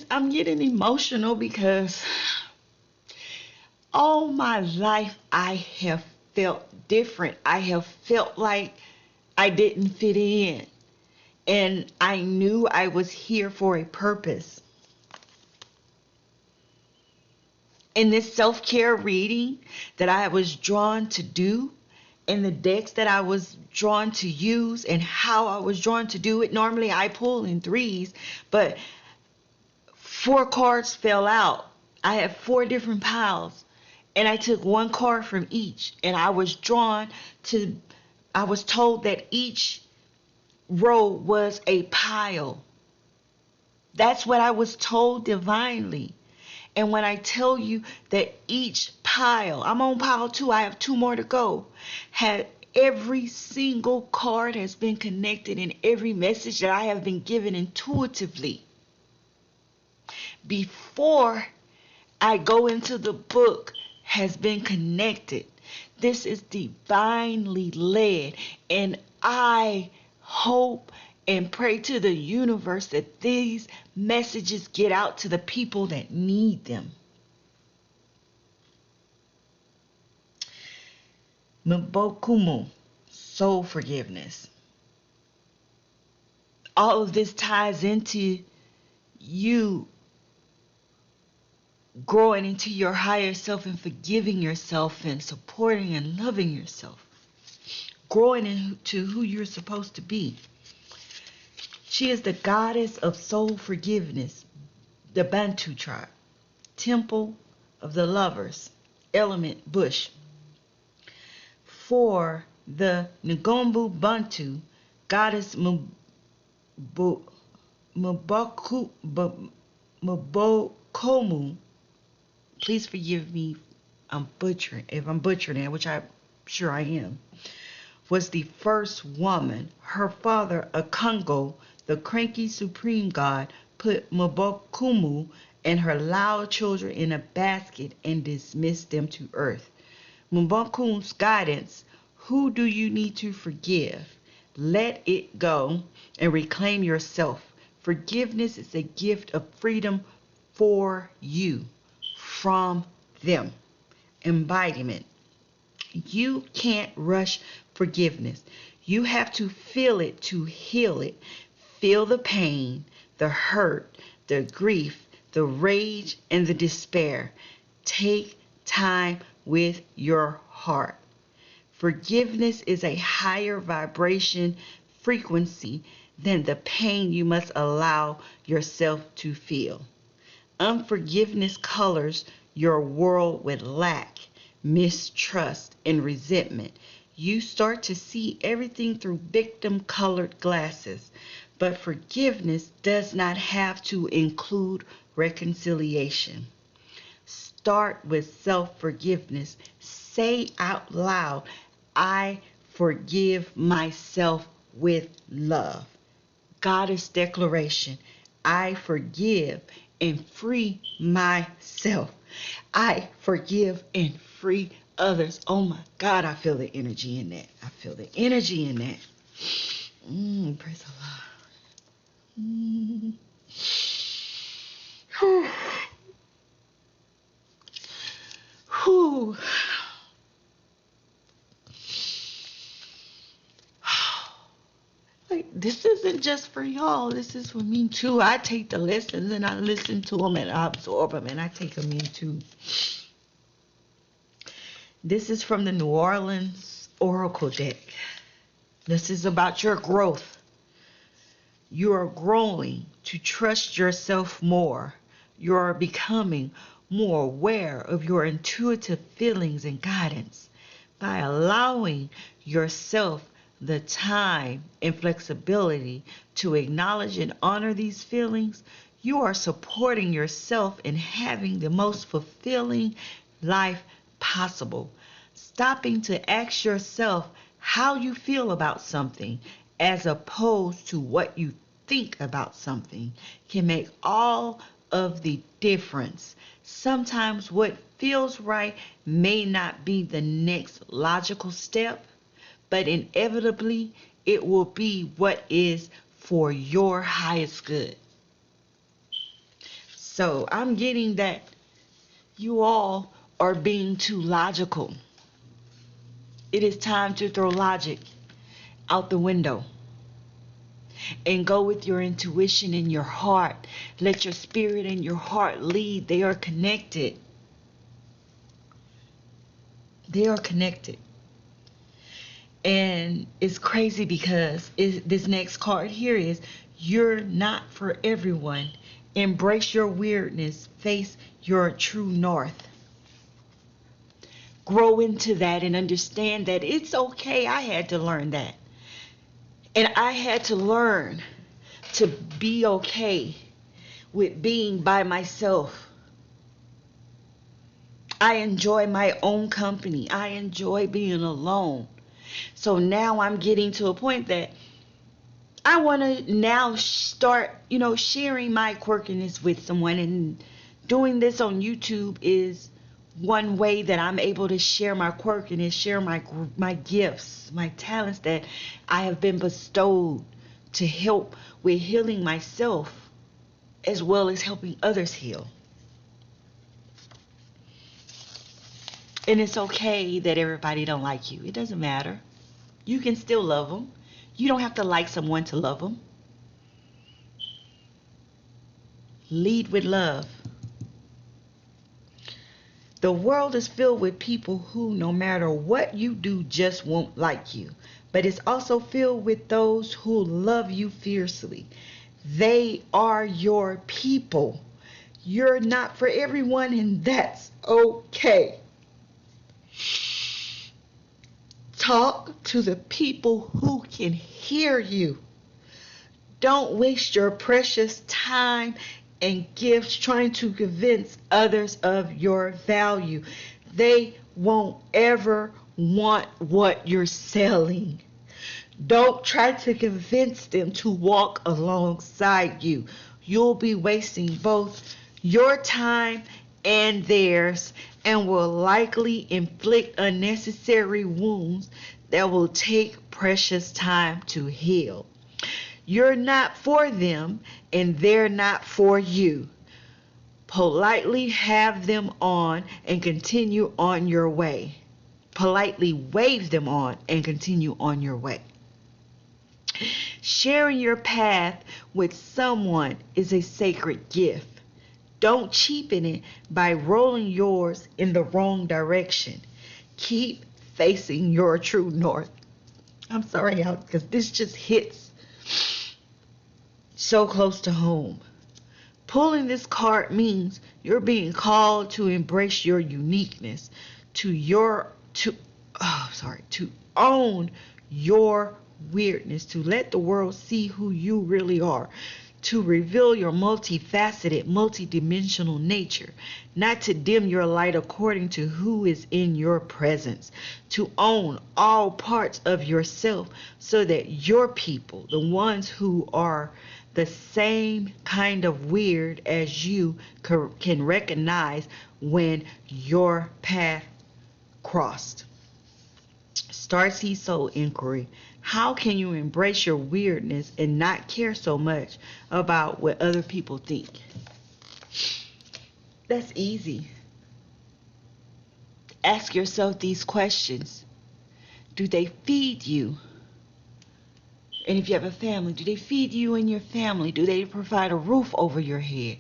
I'm getting emotional because all my life I have felt different. I have felt like I didn't fit in. And I knew I was here for a purpose. In this self-care reading that I was drawn to do, and the decks that I was drawn to use, and how I was drawn to do it. Normally I pull in threes, but 4 cards fell out. I had 4 different piles, and I took 1 card from each, and I was told that each row was a pile. That's what I was told divinely. And when I tell you that each pile, I'm on pile 2, I have 2 more to go, had every single card has been connected, and every message that I have been given intuitively before I go into the book has been connected. This is divinely led, and I hope and pray to the universe that these messages get out to the people that need them. Mbodj, soul forgiveness. All of this ties into you growing into your higher self and forgiving yourself and supporting and loving yourself. Growing into who you're supposed to be. She is the goddess of soul forgiveness, the Bantu tribe, temple of the lovers, element bush. For the Ngombu Bantu, goddess Mbokomu, please forgive me if I'm butchering it, which I'm sure I am, was the first woman. Her father, Akongo, the cranky supreme god, put Mbokomu and her loud children in a basket and dismissed them to earth. Mbokomu's guidance: who do you need to forgive? Let it go and reclaim yourself. Forgiveness is a gift of freedom for you from them. Embodiment. You can't rush forgiveness. You have to feel it to heal it. Feel the pain, the hurt, the grief, the rage, and the despair. Take time with your heart. Forgiveness is a higher vibration frequency than the pain you must allow yourself to feel. Unforgiveness colors your world with lack, mistrust, and resentment. You start to see everything through victim-colored glasses. But forgiveness does not have to include reconciliation. Start with self-forgiveness. Say out loud, I forgive myself with love. Goddess declaration, I forgive and free myself. I forgive and free others. Oh my God, I feel the energy in that. I feel the energy in that. Praise the Lord. Whew. Like, this isn't just for y'all. This is for me too. I take the lessons and I listen to them and I absorb them and I take them in too. This is from the New Orleans Oracle deck. This is about your growth. You are growing to trust yourself more. You are becoming more aware of your intuitive feelings and guidance. By allowing yourself the time and flexibility to acknowledge and honor these feelings, you are supporting yourself in having the most fulfilling life possible. Stopping to ask yourself how you feel about something as opposed to what you think about something can make all of the difference. Sometimes what feels right may not be the next logical step, but inevitably it will be what is for your highest good. So I'm getting that you all are being too logical. It is time to throw logic out the window and go with your intuition and your heart. Let your spirit and your heart lead. They are connected. They are connected. And it's crazy because this next card here is, you're not for everyone. Embrace your weirdness. Face your true north. Grow into that and understand that it's okay. I had to learn that. And I had to learn to be okay with being by myself. I enjoy my own company. I enjoy being alone. So now I'm getting to a point that I want to now start, sharing my quirkiness with someone. And doing this on YouTube is one way that I'm able to share my quirkiness, share my gifts, my talents that I have been bestowed to help with healing myself as well as helping others heal. And it's okay that everybody don't like you. It doesn't matter. You can still love them. You don't have to like someone to love them. Lead with love. The world is filled with people who, no matter what you do, just won't like you. But it's also filled with those who love you fiercely. They are your people. You're not for everyone, and that's okay. Talk to the people who can hear you. Don't waste your precious time and gifts trying to convince others of your value. They won't ever want what you're selling. Don't try to convince them to walk alongside you. You'll be wasting both your time and theirs, and will likely inflict unnecessary wounds that will take precious time to heal. You're not for them, and they're not for you. Politely have them on and continue on your way. Politely wave them on and continue on your way. Sharing your path with someone is a sacred gift. Don't cheapen it by rolling yours in the wrong direction. Keep facing your true north. I'm sorry, y'all, because this just hits so close to home. Pulling this card means you're being called to embrace your uniqueness, to own your weirdness, to let the world see who you really are, to reveal your multifaceted, multidimensional nature, not to dim your light according to who is in your presence, to own all parts of yourself so that your people, the ones who are the same kind of weird as you, can recognize when your path crossed. Starseed Soul Inquiry. How can you embrace your weirdness and not care so much about what other people think? That's easy. Ask yourself these questions. Do they feed you? And if you have a family, do they feed you and your family? Do they provide a roof over your head?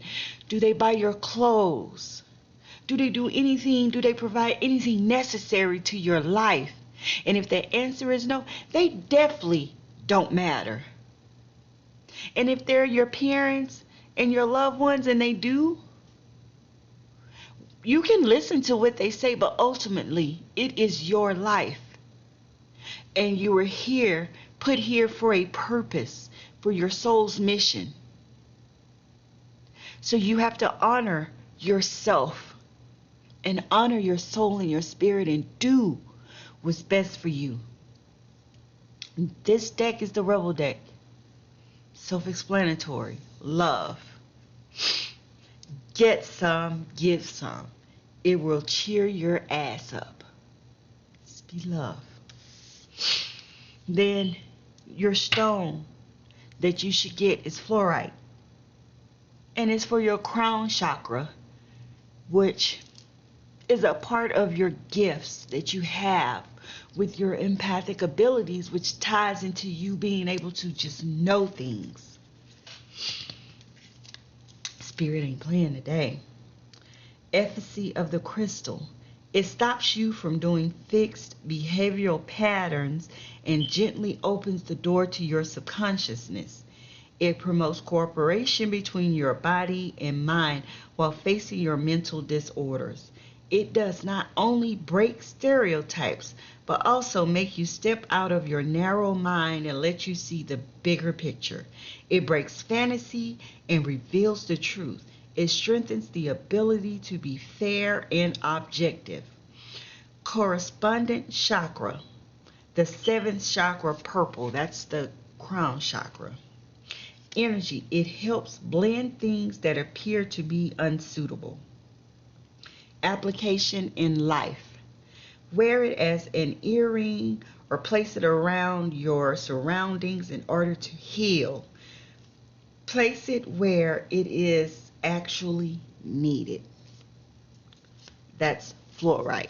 Do they buy your clothes? Do they do anything? Do they provide anything necessary to your life? And if the answer is no, they definitely don't matter. And if they're your parents and your loved ones and they do, you can listen to what they say, but ultimately it is your life. And you were here, put here for a purpose, for your soul's mission. So you have to honor yourself and honor your soul and your spirit and do what's best for you. This deck is the Rebel deck. Self-explanatory. Love. Get some, give some. It will cheer your ass up. Just be love. Then your stone that you should get is Flourite. And it's for your crown chakra, which is a part of your gifts that you have with your empathic abilities, which ties into you being able to just know things. Spirit ain't playing today. Efficacy of the crystal. It stops you from doing fixed behavioral patterns and gently opens the door to your subconsciousness. It promotes cooperation between your body and mind while facing your mental disorders. It does not only break stereotypes, but also make you step out of your narrow mind and let you see the bigger picture. It breaks fantasy and reveals the truth. It strengthens the ability to be fair and objective. Correspondent chakra. The 7th chakra, purple. That's the crown chakra. Energy. It helps blend things that appear to be unsuitable. Application in life. Wear it as an earring or place it around your surroundings in order to heal. Place it where it is actually needed. That's Flourite.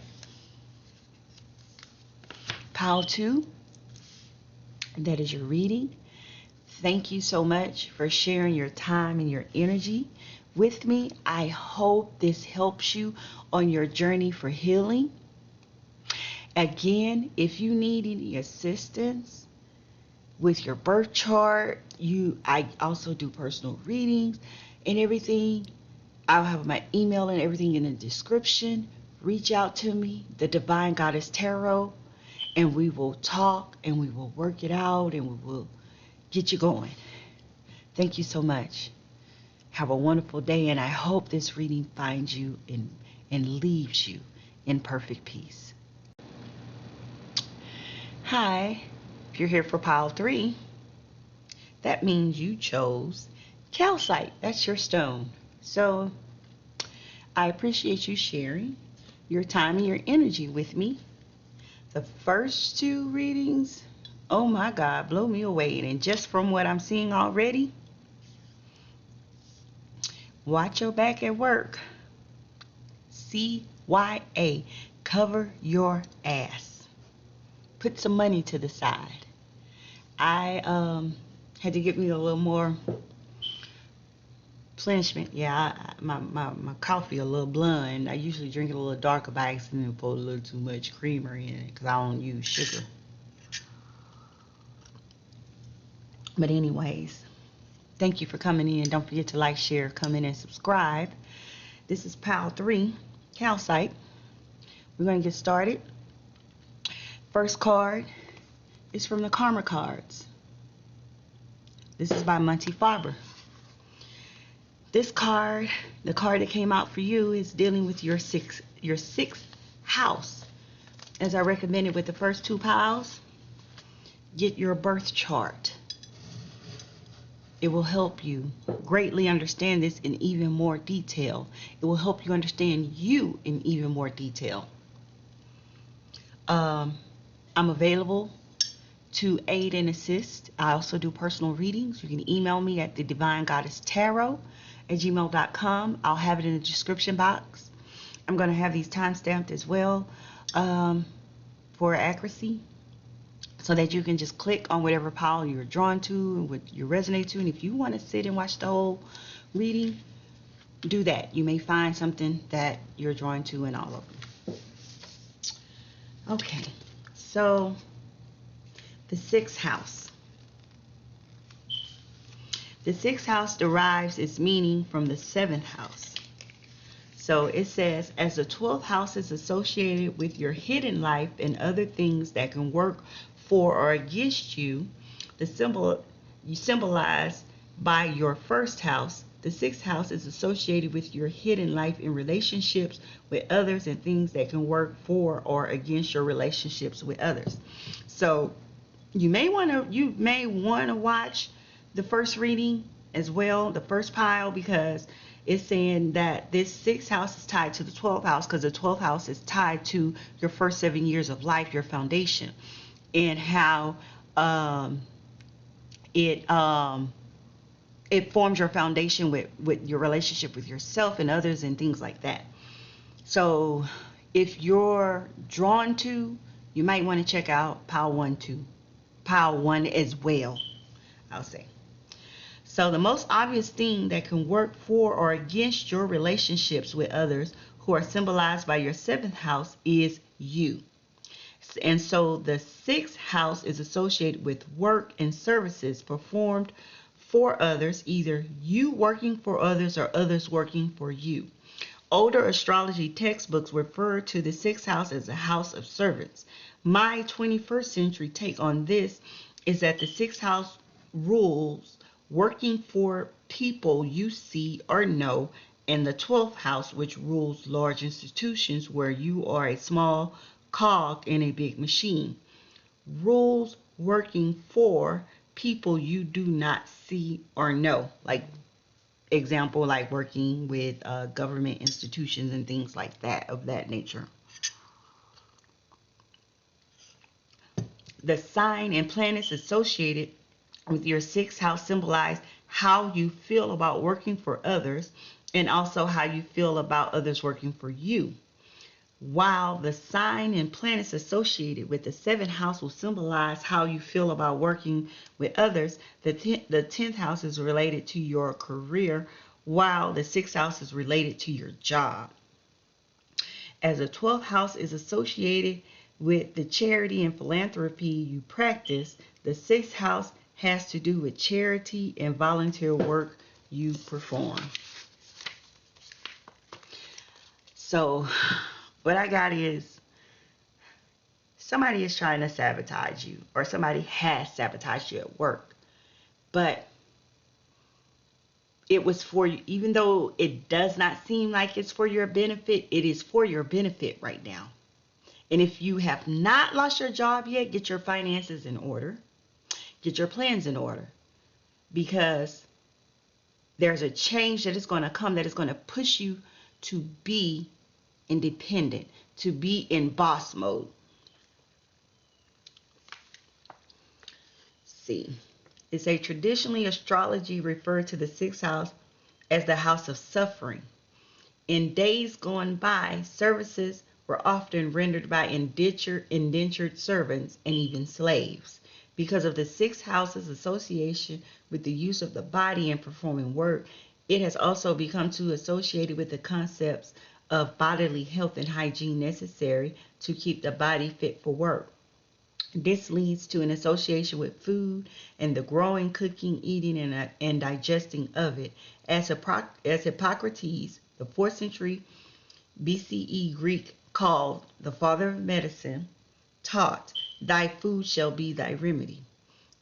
Pile 2. That is your reading. Thank you so much for sharing your time and your energy with me. I hope this helps you on your journey for healing. Again, if you need any assistance with your birth chart, I also do personal readings and everything. I'll have my email and everything in the description. Reach out to me, the Divine Goddess Tarot, and we will talk and we will work it out and we will get you going. Thank you so much. Have a wonderful day, and I hope this reading finds you and leaves you in perfect peace. Hi, if you're here for pile 3, that means you chose Calcite. That's your stone. So I appreciate you sharing your time and your energy with me. The first two readings, oh my God, blow me away. And just from what I'm seeing already, watch your back at work. CYA, cover your ass. Put some money to the side. I had to get me a little more replenishment. Yeah, my coffee a little blunt. I usually drink it a little darker by accident and put a little too much creamer in it because I don't use sugar. But anyways, thank you for coming in. Don't forget to like, share, comment, and subscribe. This is Pyle 3, Calcite. We're going to get started. First card is from the Karma cards. This is by Monte Farber. This card, the card that came out for you, is dealing with your sixth house. As I recommended with the first two piles, get your birth chart. It will help you greatly understand this in even more detail. It will help you understand you in even more detail. I'm available to aid and assist. I also do personal readings. You can email me at thedivinegoddesstarot@gmail.com. I'll have it in the description box. I'm going to have these timestamped as well for accuracy, so that you can just click on whatever pile you're drawn to and what you resonate to. And if you want to sit and watch the whole reading, do that. You may find something that you're drawn to in all of them. Okay, so the sixth house. The sixth house derives its meaning from the seventh house. So it says, as the 12th house is associated with your hidden life and other things that can work for or against you, the symbol you symbolize by your first house. The sixth house is associated with your hidden life in relationships with others and things that can work for or against your relationships with others. So you may want to watch the first reading as well, the first pile, because it's saying that this sixth house is tied to the 12th house, because the 12th house is tied to your first 7 years of life, your foundation, and how it forms your foundation with your relationship with yourself and others and things like that. So if you're drawn to, you might want to check out pile 1 as well, I'll say. So the most obvious thing that can work for or against your relationships with others, who are symbolized by your seventh house, is you. And so the sixth house is associated with work and services performed for others, either you working for others or others working for you. Older astrology textbooks refer to the sixth house as a house of servants. My 21st century take on this is that the sixth house rules working for people you see or know, and the 12th house, which rules large institutions where you are a small cog in a big machine, rules working for people you do not see or know. Like example, like working with government institutions and things like that, of that nature. The sign and planets associated with your sixth house symbolize how you feel about working for others, and also how you feel about others working for you. While the sign and planets associated with the seventh house will symbolize how you feel about working with others, the 10th house is related to your career, while the sixth house is related to your job. As the 12th house is associated with the charity and philanthropy you practice, the sixth house has to do with charity and volunteer work you perform. So what I got is, somebody is trying to sabotage you, or somebody has sabotaged you at work. But it was for you, even though it does not seem like it's for your benefit, it is for your benefit right now. And if you have not lost your job yet, get your finances in order. Get your plans in order. Because there's a change that is going to come that is going to push you to be independent, to be in boss mode. see. It's a traditionally astrology referred to the sixth house as the house of suffering. In days gone by, services were often rendered by indentured servants and even slaves. Because of the sixth house's association with the use of the body in performing work, it has also become too associated with the concepts of bodily health and hygiene necessary to keep the body fit for work. This leads to an association with food and the growing, cooking, eating, and digesting of it. As Hippocrates, the 4th century BCE Greek called the father of medicine, taught, "Thy food shall be thy remedy."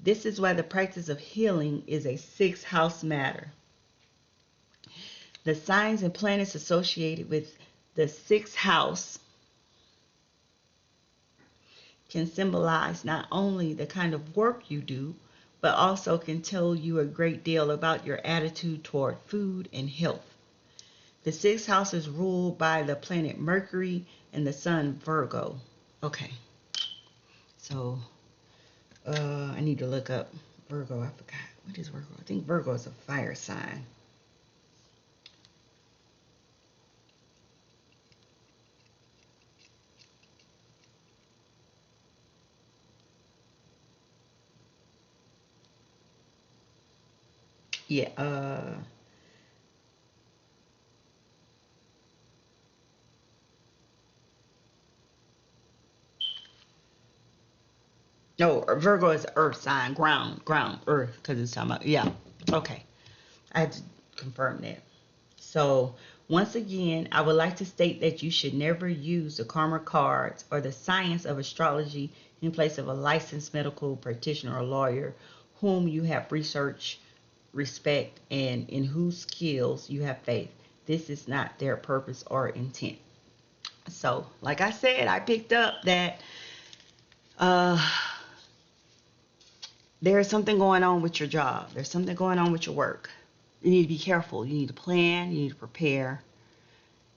This is why the practice of healing is a sixth house matter. The signs and planets associated with the sixth house can symbolize not only the kind of work you do, but also can tell you a great deal about your attitude toward food and health. The sixth house is ruled by the planet Mercury and the sun Virgo. Okay, so I need to look up Virgo. I forgot. What is Virgo? I think Virgo is a fire sign. Yeah, no, Virgo is earth sign, ground, earth, because it's talking about, yeah, okay. I had to confirm that. So, once again, I would like to state that you should never use the karma cards or the science of astrology in place of a licensed medical practitioner or lawyer whom you have researched, respect, and in whose skills you have faith. This is not their purpose or intent. So, like I said, I picked up that uh, there's something going on with your job. There's something going on with your work. You need to be careful. You need to plan. You need to prepare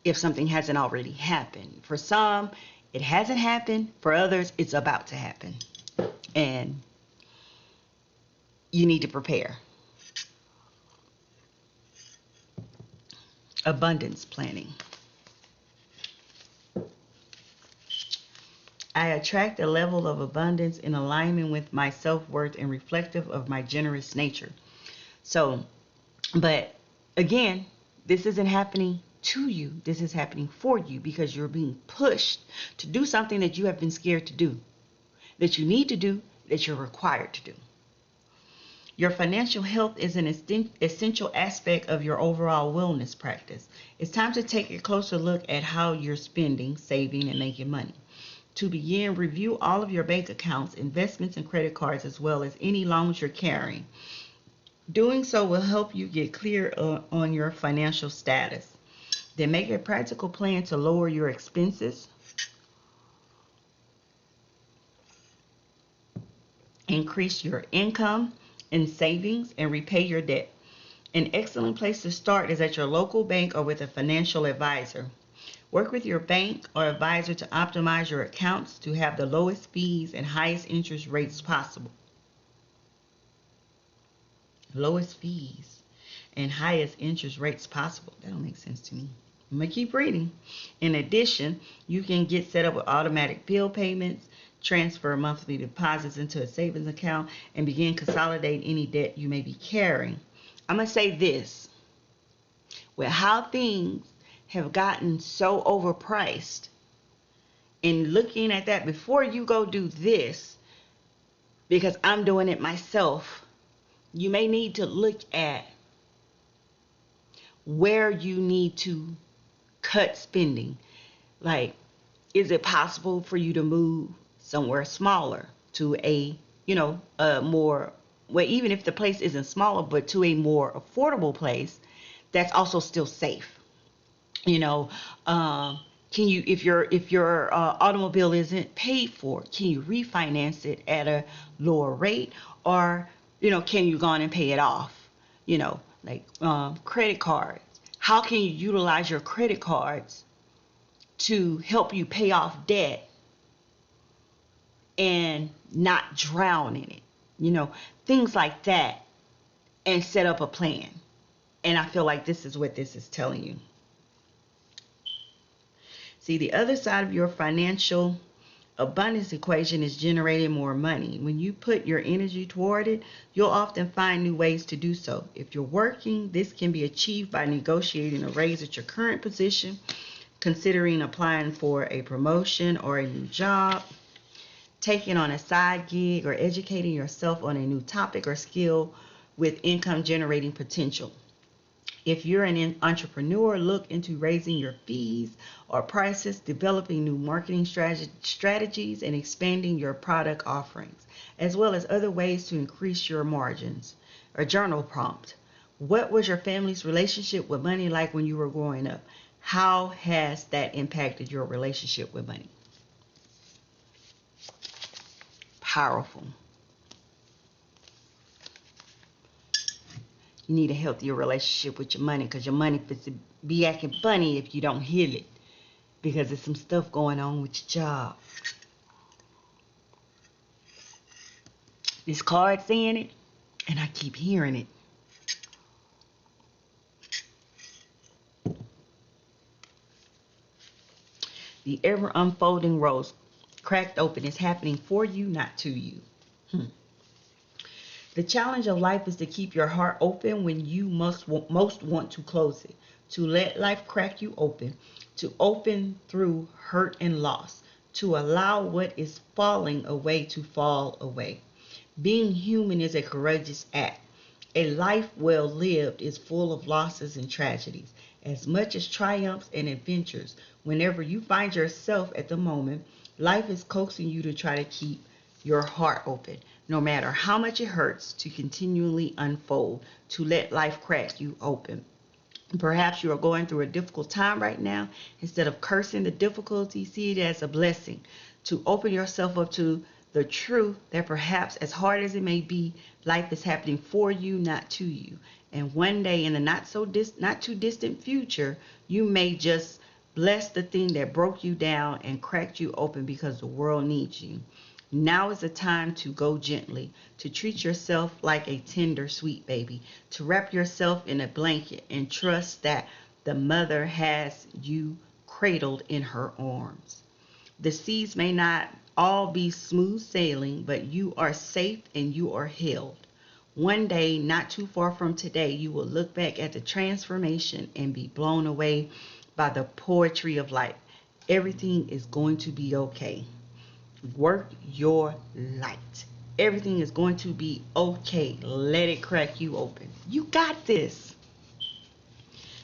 if something hasn't already happened. For some, it hasn't happened. For others, it's about to happen. And you need to prepare. Abundance planning. I attract a level of abundance in alignment with my self-worth and reflective of my generous nature. So, but again, this isn't happening to you. This is happening for you because you're being pushed to do something that you have been scared to do, that you need to do, that you're required to do. Your financial health is an essential aspect of your overall wellness practice. It's time to take a closer look at how you're spending, saving, and making money. To begin, review all of your bank accounts, investments, and credit cards, as well as any loans you're carrying. Doing so will help you get clear on your financial status. Then make a practical plan to lower your expenses, increase your income and savings, and repay your debt. An excellent place to start is at your local bank or with a financial advisor. Work with your bank or advisor to optimize your accounts to have the lowest fees and highest interest rates possible. Lowest fees and highest interest rates possible. That don't make sense to me. I'm going to keep reading. In addition, you can get set up with automatic bill payments, transfer monthly deposits into a savings account, and begin consolidating any debt you may be carrying. I'm going to say this. With how things have gotten so overpriced, and looking at that, before you go do this, because I'm doing it myself, you may need to look at where you need to cut spending. Like, is it possible for you to move somewhere smaller to a, a more, well, even if the place isn't smaller, but to a more affordable place that's also still safe? Can you, if your automobile isn't paid for, can you refinance it at a lower rate, or can you go on and pay it off? Like credit cards. How can you utilize your credit cards to help you pay off debt and not drown in it? things like that, and set up a plan. And I feel like this is what this is telling you. See, the other side of your financial abundance equation is generating more money. When you put your energy toward it, you'll often find new ways to do so. If you're working, this can be achieved by negotiating a raise at your current position, considering applying for a promotion or a new job, taking on a side gig, or educating yourself on a new topic or skill with income generating potential. If you're an entrepreneur, look into raising your fees or prices, developing new marketing strategies, and expanding your product offerings, as well as other ways to increase your margins. A journal prompt. What was your family's relationship with money like when you were growing up? How has that impacted your relationship with money? Powerful. You need a healthier relationship with your money, because your money fits to be acting funny if you don't heal it, because there's some stuff going on with your job. This card saying it, and I keep hearing it. The ever unfolding rose cracked open is happening for you, not to you. The challenge of life is to keep your heart open when you most want to close it, to let life crack you open, to open through hurt and loss, to allow what is falling away to fall away. Being human is a courageous act. A life well lived is full of losses and tragedies, as much as triumphs and adventures. Whenever you find yourself at the moment, life is coaxing you to try to keep your heart open, no matter how much it hurts, to continually unfold, to let life crack you open. Perhaps you are going through a difficult time right now. Instead of cursing the difficulty, see it as a blessing, to open yourself up to the truth that perhaps, as hard as it may be, life is happening for you, not to you. And one day in the not too distant future, you may just bless the thing that broke you down and cracked you open, because the world needs you. Now is the time to go gently, to treat yourself like a tender, sweet baby, to wrap yourself in a blanket and trust that the mother has you cradled in her arms. The seas may not all be smooth sailing, but you are safe and you are held. One day, not too far from today, you will look back at the transformation and be blown away by the poetry of life. Everything is going to be okay. Work your light. Everything is going to be okay. Let it crack you open. You got this.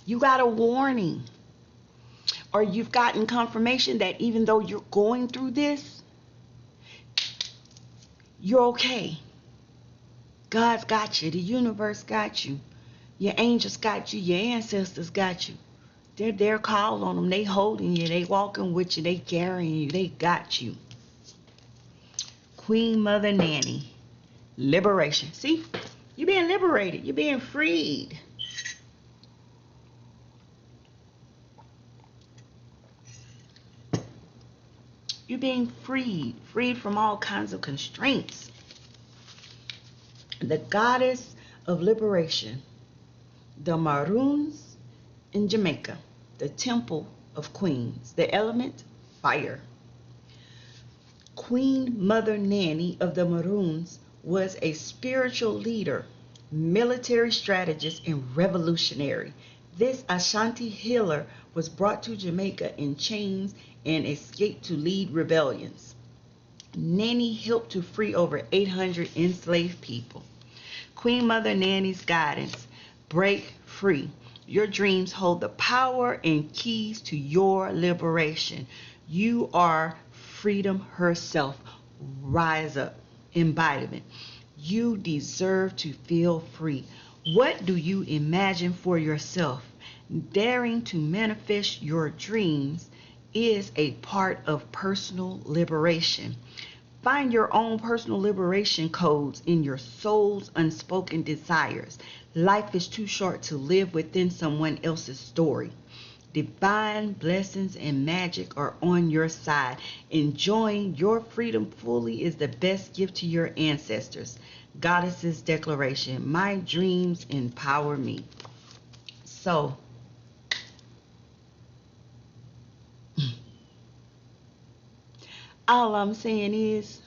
You got a warning. Or you've gotten confirmation that even though you're going through this, you're okay. God's got you. The universe got you. Your angels got you. Your ancestors got you. They're there. Call on them. They holding you. They walking with you. They carrying you. They got you. Queen Mother Nanny. Liberation. See? You're being liberated. You're being freed. You're being freed. Freed from all kinds of constraints. The goddess of liberation. The Maroons in Jamaica. The temple of queens. The element, fire. Queen Mother Nanny of the Maroons was a spiritual leader, military strategist, and revolutionary. This Ashanti healer was brought to Jamaica in chains and escaped to lead rebellions. Nanny helped to free over 800 enslaved people. Queen Mother Nanny's guidance. Break free. Your dreams hold the power and keys to your liberation. You are freedom herself. Rise up. Embodiment. You deserve to feel free. What do you imagine for yourself? Daring to manifest your dreams is a part of personal liberation. Find your own personal liberation codes in your soul's unspoken desires. Life is too short to live within someone else's story. Divine blessings and magic are on your side. Enjoying your freedom fully is the best gift to your ancestors. Goddess's declaration. My dreams empower me. So, all I'm saying is,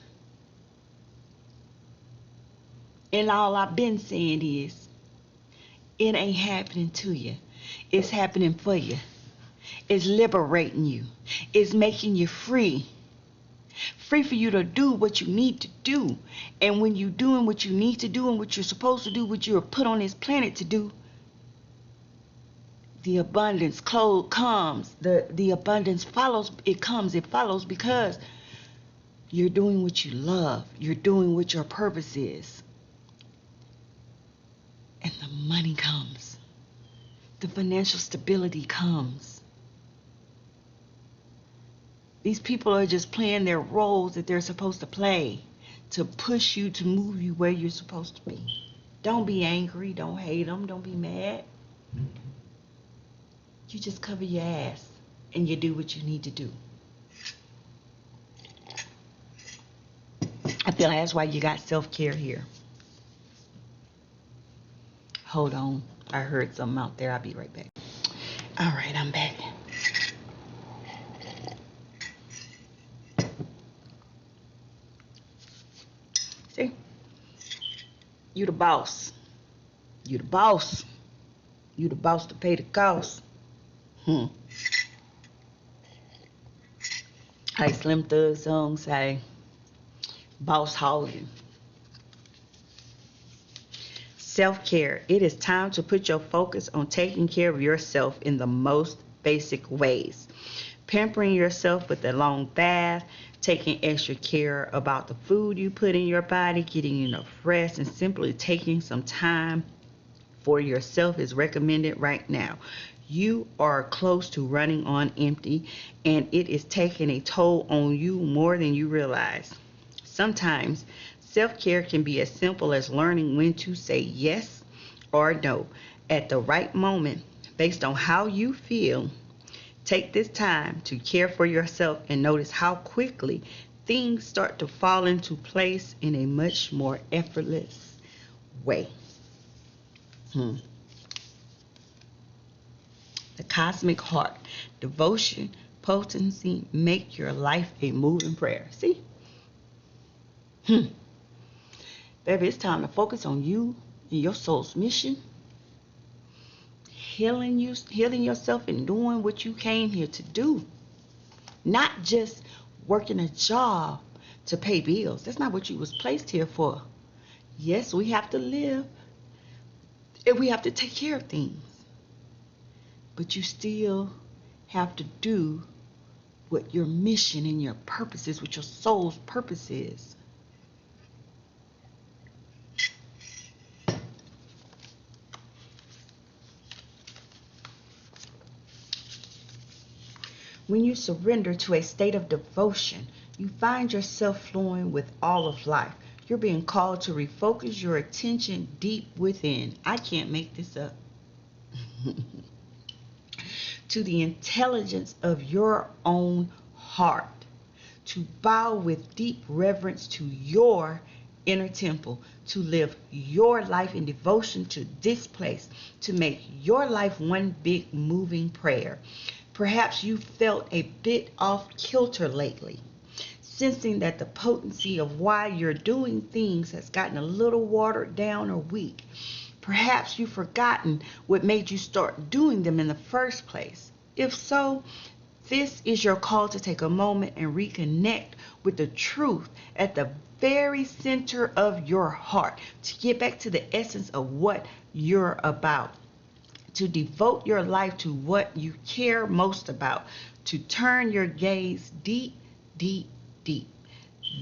and all I've been saying is, it ain't happening to you. It's happening for you. It's liberating you. It's making you free. Free for you to do what you need to do. And when you're doing what you need to do and what you're supposed to do, what you're put on this planet to do, the abundance comes. The abundance follows. It comes. It follows because you're doing what you love. You're doing what your purpose is. And the money comes. The financial stability comes. These people are just playing their roles that they're supposed to play to push you, to move you where you're supposed to be. Don't be angry. Don't hate them. Don't be mad. You just cover your ass and you do what you need to do. I feel that's why you got self-care here. Hold on. I heard something out there. I'll be right back. All right, I'm back. See? You the boss. You the boss. You the boss to pay the cost. Like Slim Thug's song say, boss hogging. Self-care. It is time to put your focus on taking care of yourself in the most basic ways. Pampering yourself with a long bath, taking extra care about the food you put in your body, getting enough rest, and simply taking some time for yourself is recommended right now. You are close to running on empty, and it is taking a toll on you more than you realize. Sometimes self-care can be as simple as learning when to say yes or no at the right moment based on how you feel. Take this time to care for yourself and notice how quickly things start to fall into place in a much more effortless way. The cosmic heart, devotion, potency, make your life a moving prayer. See? Baby, it's time to focus on you and your soul's mission. Healing yourself and doing what you came here to do. Not just working a job to pay bills. That's not what you was placed here for. Yes, we have to live and we have to take care of things. But you still have to do what your mission and your purpose is, what your soul's purpose is. When you surrender to a state of devotion, you find yourself flowing with all of life. You're being called to refocus your attention deep within. I can't make this up. To the intelligence of your own heart. To bow with deep reverence to your inner temple. To live your life in devotion to this place. To make your life one big moving prayer. Perhaps you felt a bit off kilter lately, sensing that the potency of why you're doing things has gotten a little watered down or weak. Perhaps you've forgotten what made you start doing them in the first place. If so, this is your call to take a moment and reconnect with the truth at the very center of your heart, to get back to the essence of what you're about. To devote your life to what you care most about, to turn your gaze deep, deep, deep.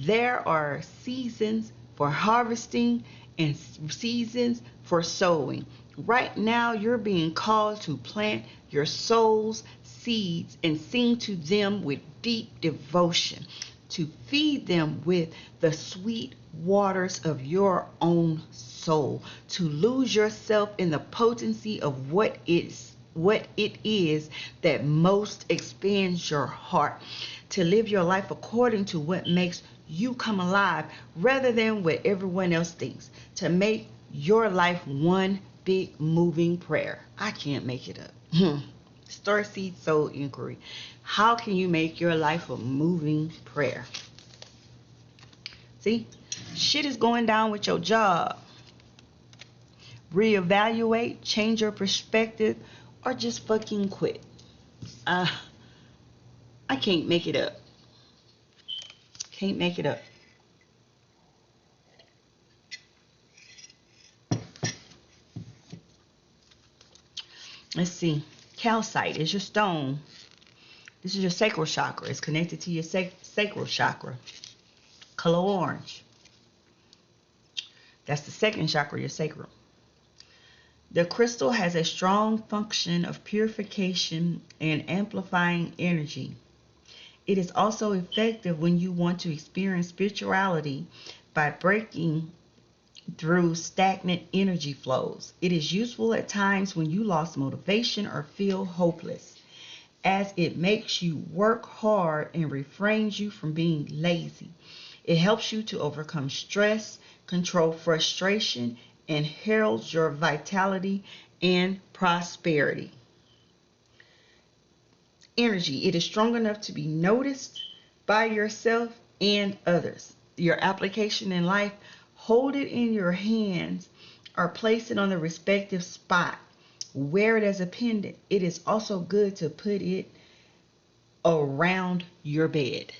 There are seasons for harvesting and seasons for sowing. Right now, you're being called to plant your soul's seeds and sing to them with deep devotion, to feed them with the sweet waters of your own soul, to lose yourself in the potency of what what it is that most expands your heart, to live your life according to what makes you come alive rather than what everyone else thinks, to make your life one big moving prayer. I can't make it up. Starseed Soul Inquiry. How can you make your life a moving prayer? See, shit is going down with your job. Reevaluate, change your perspective, or just fucking quit. I can't make it up. Can't make it up. Let's see. Calcite is your stone. This is your sacral chakra. It's connected to your sacral chakra. Color orange. That's the second chakra, your sacral. The crystal has a strong function of purification and amplifying energy. It is also effective when you want to experience spirituality by breaking through stagnant energy flows. It is useful at times when you lost motivation or feel hopeless, as it makes you work hard and refrains you from being lazy. It helps you to overcome stress, control frustration, and heralds your vitality and prosperity. Energy. It is strong enough to be noticed by yourself and others. Your application in life, hold it in your hands or place it on the respective spot. Wear it as a pendant. It is also good to put it around your bed.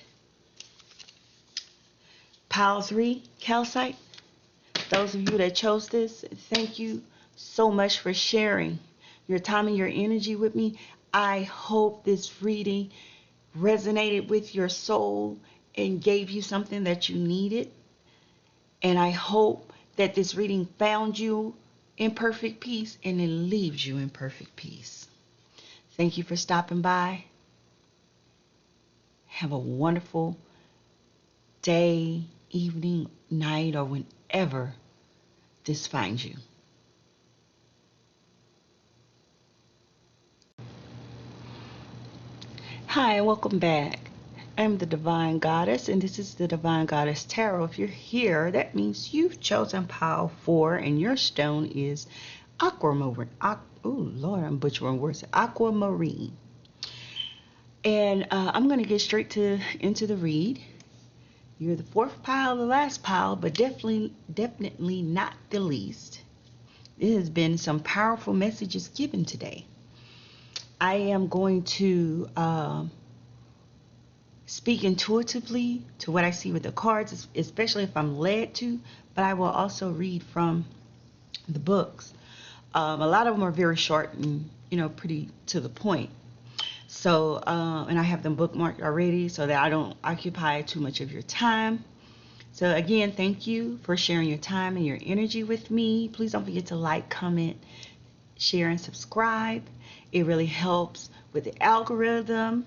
Pile 3, Calcite. Those of you that chose this, thank you so much for sharing your time and your energy with me. I hope this reading resonated with your soul and gave you something that you needed. And I hope that this reading found you in perfect peace and it leaves you in perfect peace. Thank you for stopping by. Have a wonderful day, evening, night, or whenever this finds you. Hi, and welcome back. I'm the Divine Goddess, and this is the Divine Goddess Tarot. If you're here, that means you've chosen Pile 4, and your stone is Aquamarine. Oh, Lord, I'm butchering words. Aquamarine. And I'm going to get straight into the read. You're the fourth pile, the last pile, but definitely not the least. There has been some powerful messages given today. I am going to speak intuitively to what I see with the cards, especially if I'm led to, but I will also read from the books. A lot of them are very short and, pretty to the point. So, and I have them bookmarked already so that I don't occupy too much of your time. So again, thank you for sharing your time and your energy with me. Please don't forget to like, comment, share, and subscribe. It really helps with the algorithm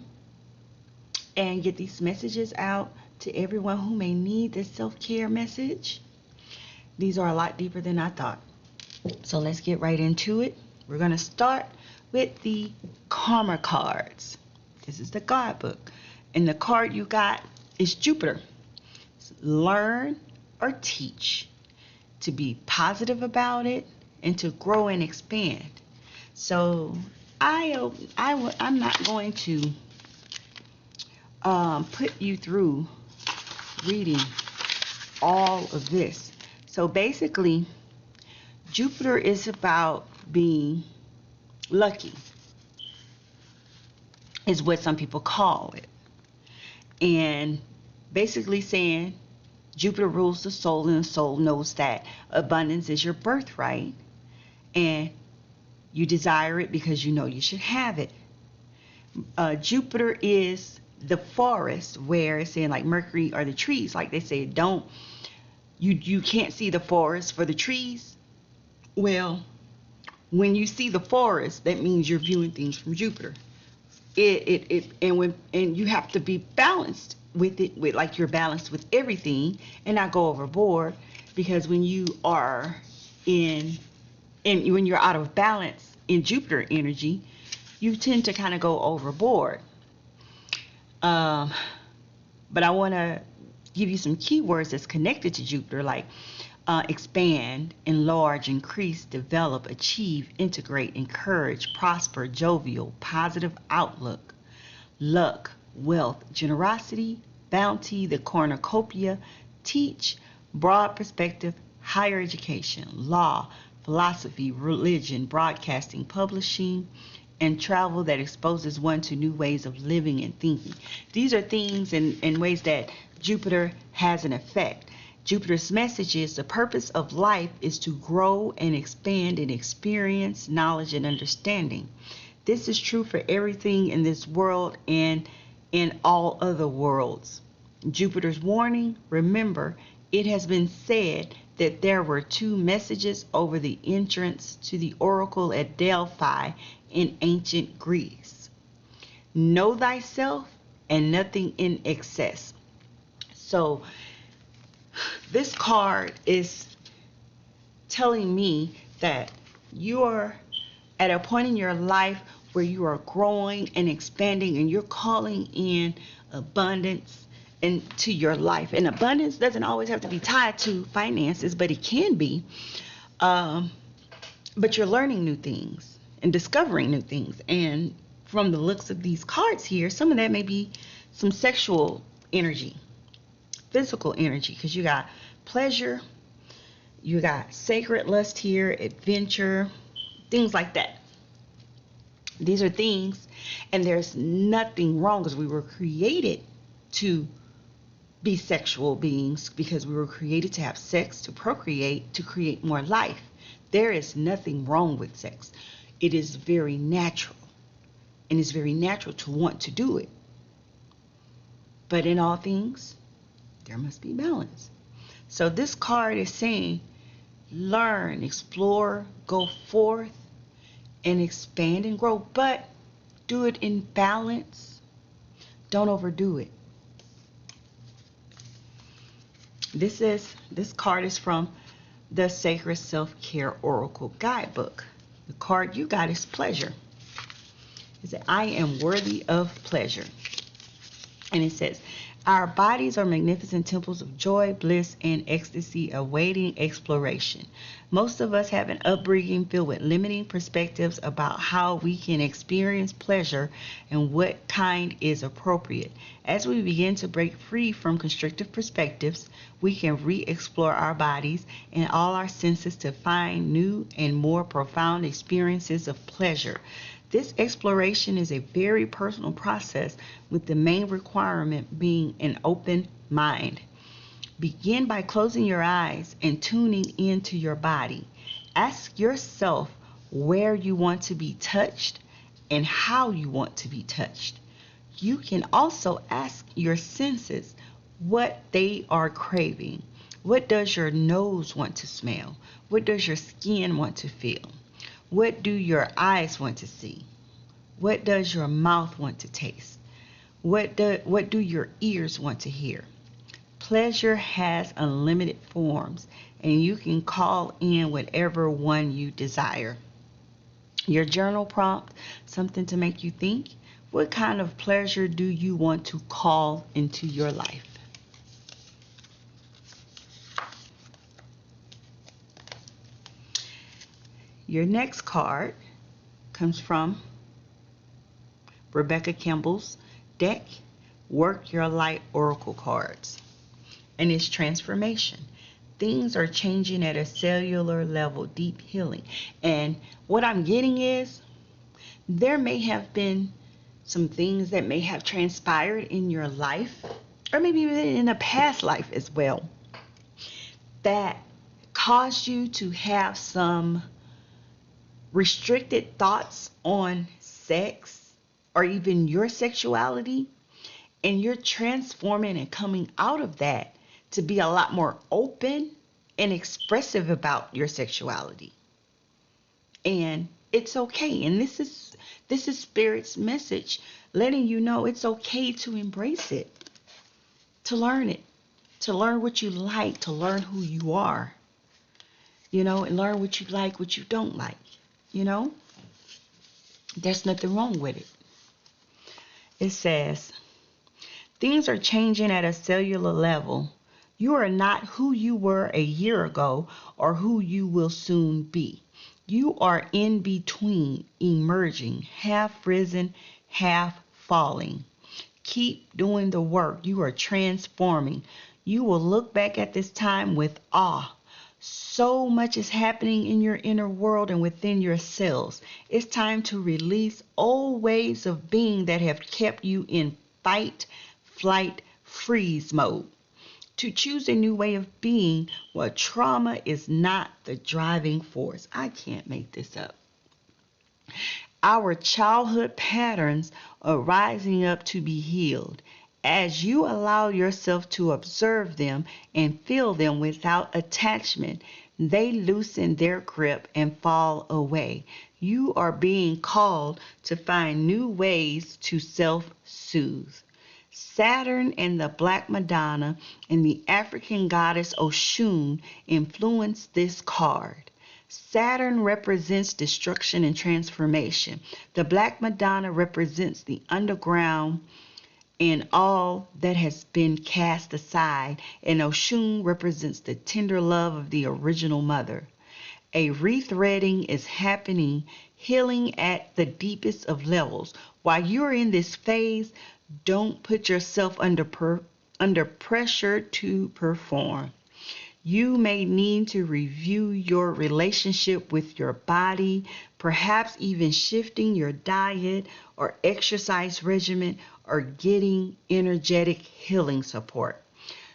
and get these messages out to everyone who may need this self-care message. These are a lot deeper than I thought. So let's get right into it. We're going to start with the Karma cards. This is the guidebook. And the card you got is Jupiter. Learn or teach. To be positive about it and to grow and expand. So I'm not going to put you through reading all of this. So basically, Jupiter is about being lucky, is what some people call it. And basically saying Jupiter rules the soul, and the soul knows that abundance is your birthright, and you desire it because you know you should have it. Jupiter is the forest, where it's saying like Mercury or the trees, like they say, you can't see the forest for the trees. Well, when you see the forest, that means you're viewing things from Jupiter. And you have to be balanced with it, with like you're balanced with everything and not go overboard, because when you are when you're out of balance in Jupiter energy, you tend to kind of go overboard. But I want to give you some keywords that's connected to Jupiter, like expand, enlarge, increase, develop, achieve, integrate, encourage, prosper, jovial, positive outlook, luck, wealth, generosity, bounty, the cornucopia, teach, broad perspective, higher education, law, philosophy, religion, broadcasting, publishing, and travel that exposes one to new ways of living and thinking. These are things and ways that Jupiter has an effect. Jupiter's message is the purpose of life is to grow and expand in experience, knowledge, and understanding. This is true for everything in this world and in all other worlds. Jupiter's warning, remember, it has been said that there were two messages over the entrance to the oracle at Delphi in ancient Greece. Know thyself and nothing in excess. So this card is telling me that you are at a point in your life where you are growing and expanding, and you're calling in abundance into your life. And abundance doesn't always have to be tied to finances, but it can be. But you're learning new things and discovering new things. And from the looks of these cards here, some of that may be some sexual energy, physical energy, because you got pleasure, you got sacred lust here, adventure, things like that. These are things, and there's nothing wrong, because we were created to be sexual beings, because we were created to have sex, to procreate, to create more life. There is nothing wrong with sex. It is very natural, and it's very natural to want to do it. But in all things, there must be balance. So this card is saying, learn, explore, go forth, and expand and grow, but do it in balance. Don't overdo it. This card is from the Sacred Self-Care Oracle Guidebook. The card you got is pleasure. It says, I am worthy of pleasure. And it says, our bodies are magnificent temples of joy, bliss, and ecstasy awaiting exploration. Most of us have an upbringing filled with limiting perspectives about how we can experience pleasure and what kind is appropriate. As we begin to break free from constrictive perspectives, we can re-explore our bodies and all our senses to find new and more profound experiences of pleasure. This exploration is a very personal process, with the main requirement being an open mind. Begin by closing your eyes and tuning into your body. Ask yourself where you want to be touched and how you want to be touched. You can also ask your senses what they are craving. What does your nose want to smell? What does your skin want to feel? What do your eyes want to see? What does your mouth want to taste? What do your ears want to hear? Pleasure has unlimited forms, and you can call in whatever one you desire. Your journal prompt, something to make you think. What kind of pleasure do you want to call into your life? Your next card comes from Rebecca Campbell's deck, Work Your Light Oracle Cards. And it's transformation. Things are changing at a cellular level, deep healing. And what I'm getting is, there may have been some things that may have transpired in your life, or maybe even in a past life as well, that caused you to have some restricted thoughts on sex or even your sexuality, and you're transforming and coming out of that to be a lot more open and expressive about your sexuality. And it's okay. And this is Spirit's message, letting you know it's okay to embrace it, to learn it, to learn what you like, to learn who you are, and learn what you like, what you don't like, There's nothing wrong with it. It says, things are changing at a cellular level. You are not who you were a year ago or who you will soon be. You are in between, emerging, half risen, half falling. Keep doing the work. You are transforming. You will look back at this time with awe. So much is happening in your inner world and within your cells. It's time to release old ways of being that have kept you in fight, flight, freeze mode. To choose a new way of being where trauma is not the driving force. I can't make this up. Our childhood patterns are rising up to be healed. As you allow yourself to observe them and feel them without attachment, they loosen their grip and fall away. You are being called to find new ways to self-soothe. Saturn and the Black Madonna and the African goddess Oshun influence this card. Saturn represents destruction and transformation. The Black Madonna represents the underground and all that has been cast aside, and Oshun represents the tender love of the original mother. A rethreading is happening, healing at the deepest of levels. While you're in this phase, don't put yourself under pressure to perform. You may need to review your relationship with your body, perhaps even shifting your diet or exercise regimen or getting energetic healing support.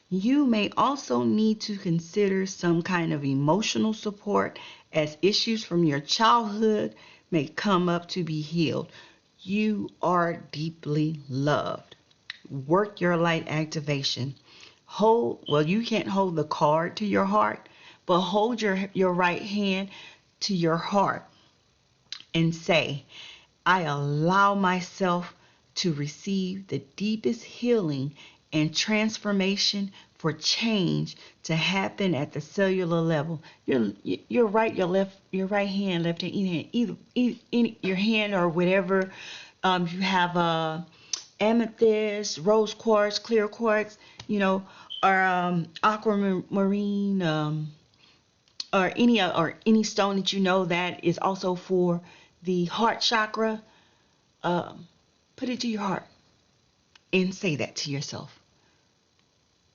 You may also need to consider some kind of emotional support as issues from your childhood may come up to be healed. You are deeply loved. Work your light activation. You can't hold the card to your heart, but hold your right hand to your heart and say, I allow myself to receive the deepest healing and transformation for change to happen at the cellular level. Your right hand, left hand, either your hand or whatever. You have amethyst, rose quartz, clear quartz, or aquamarine, or any stone that you know that is also for the heart chakra. Put it to your heart and say that to yourself,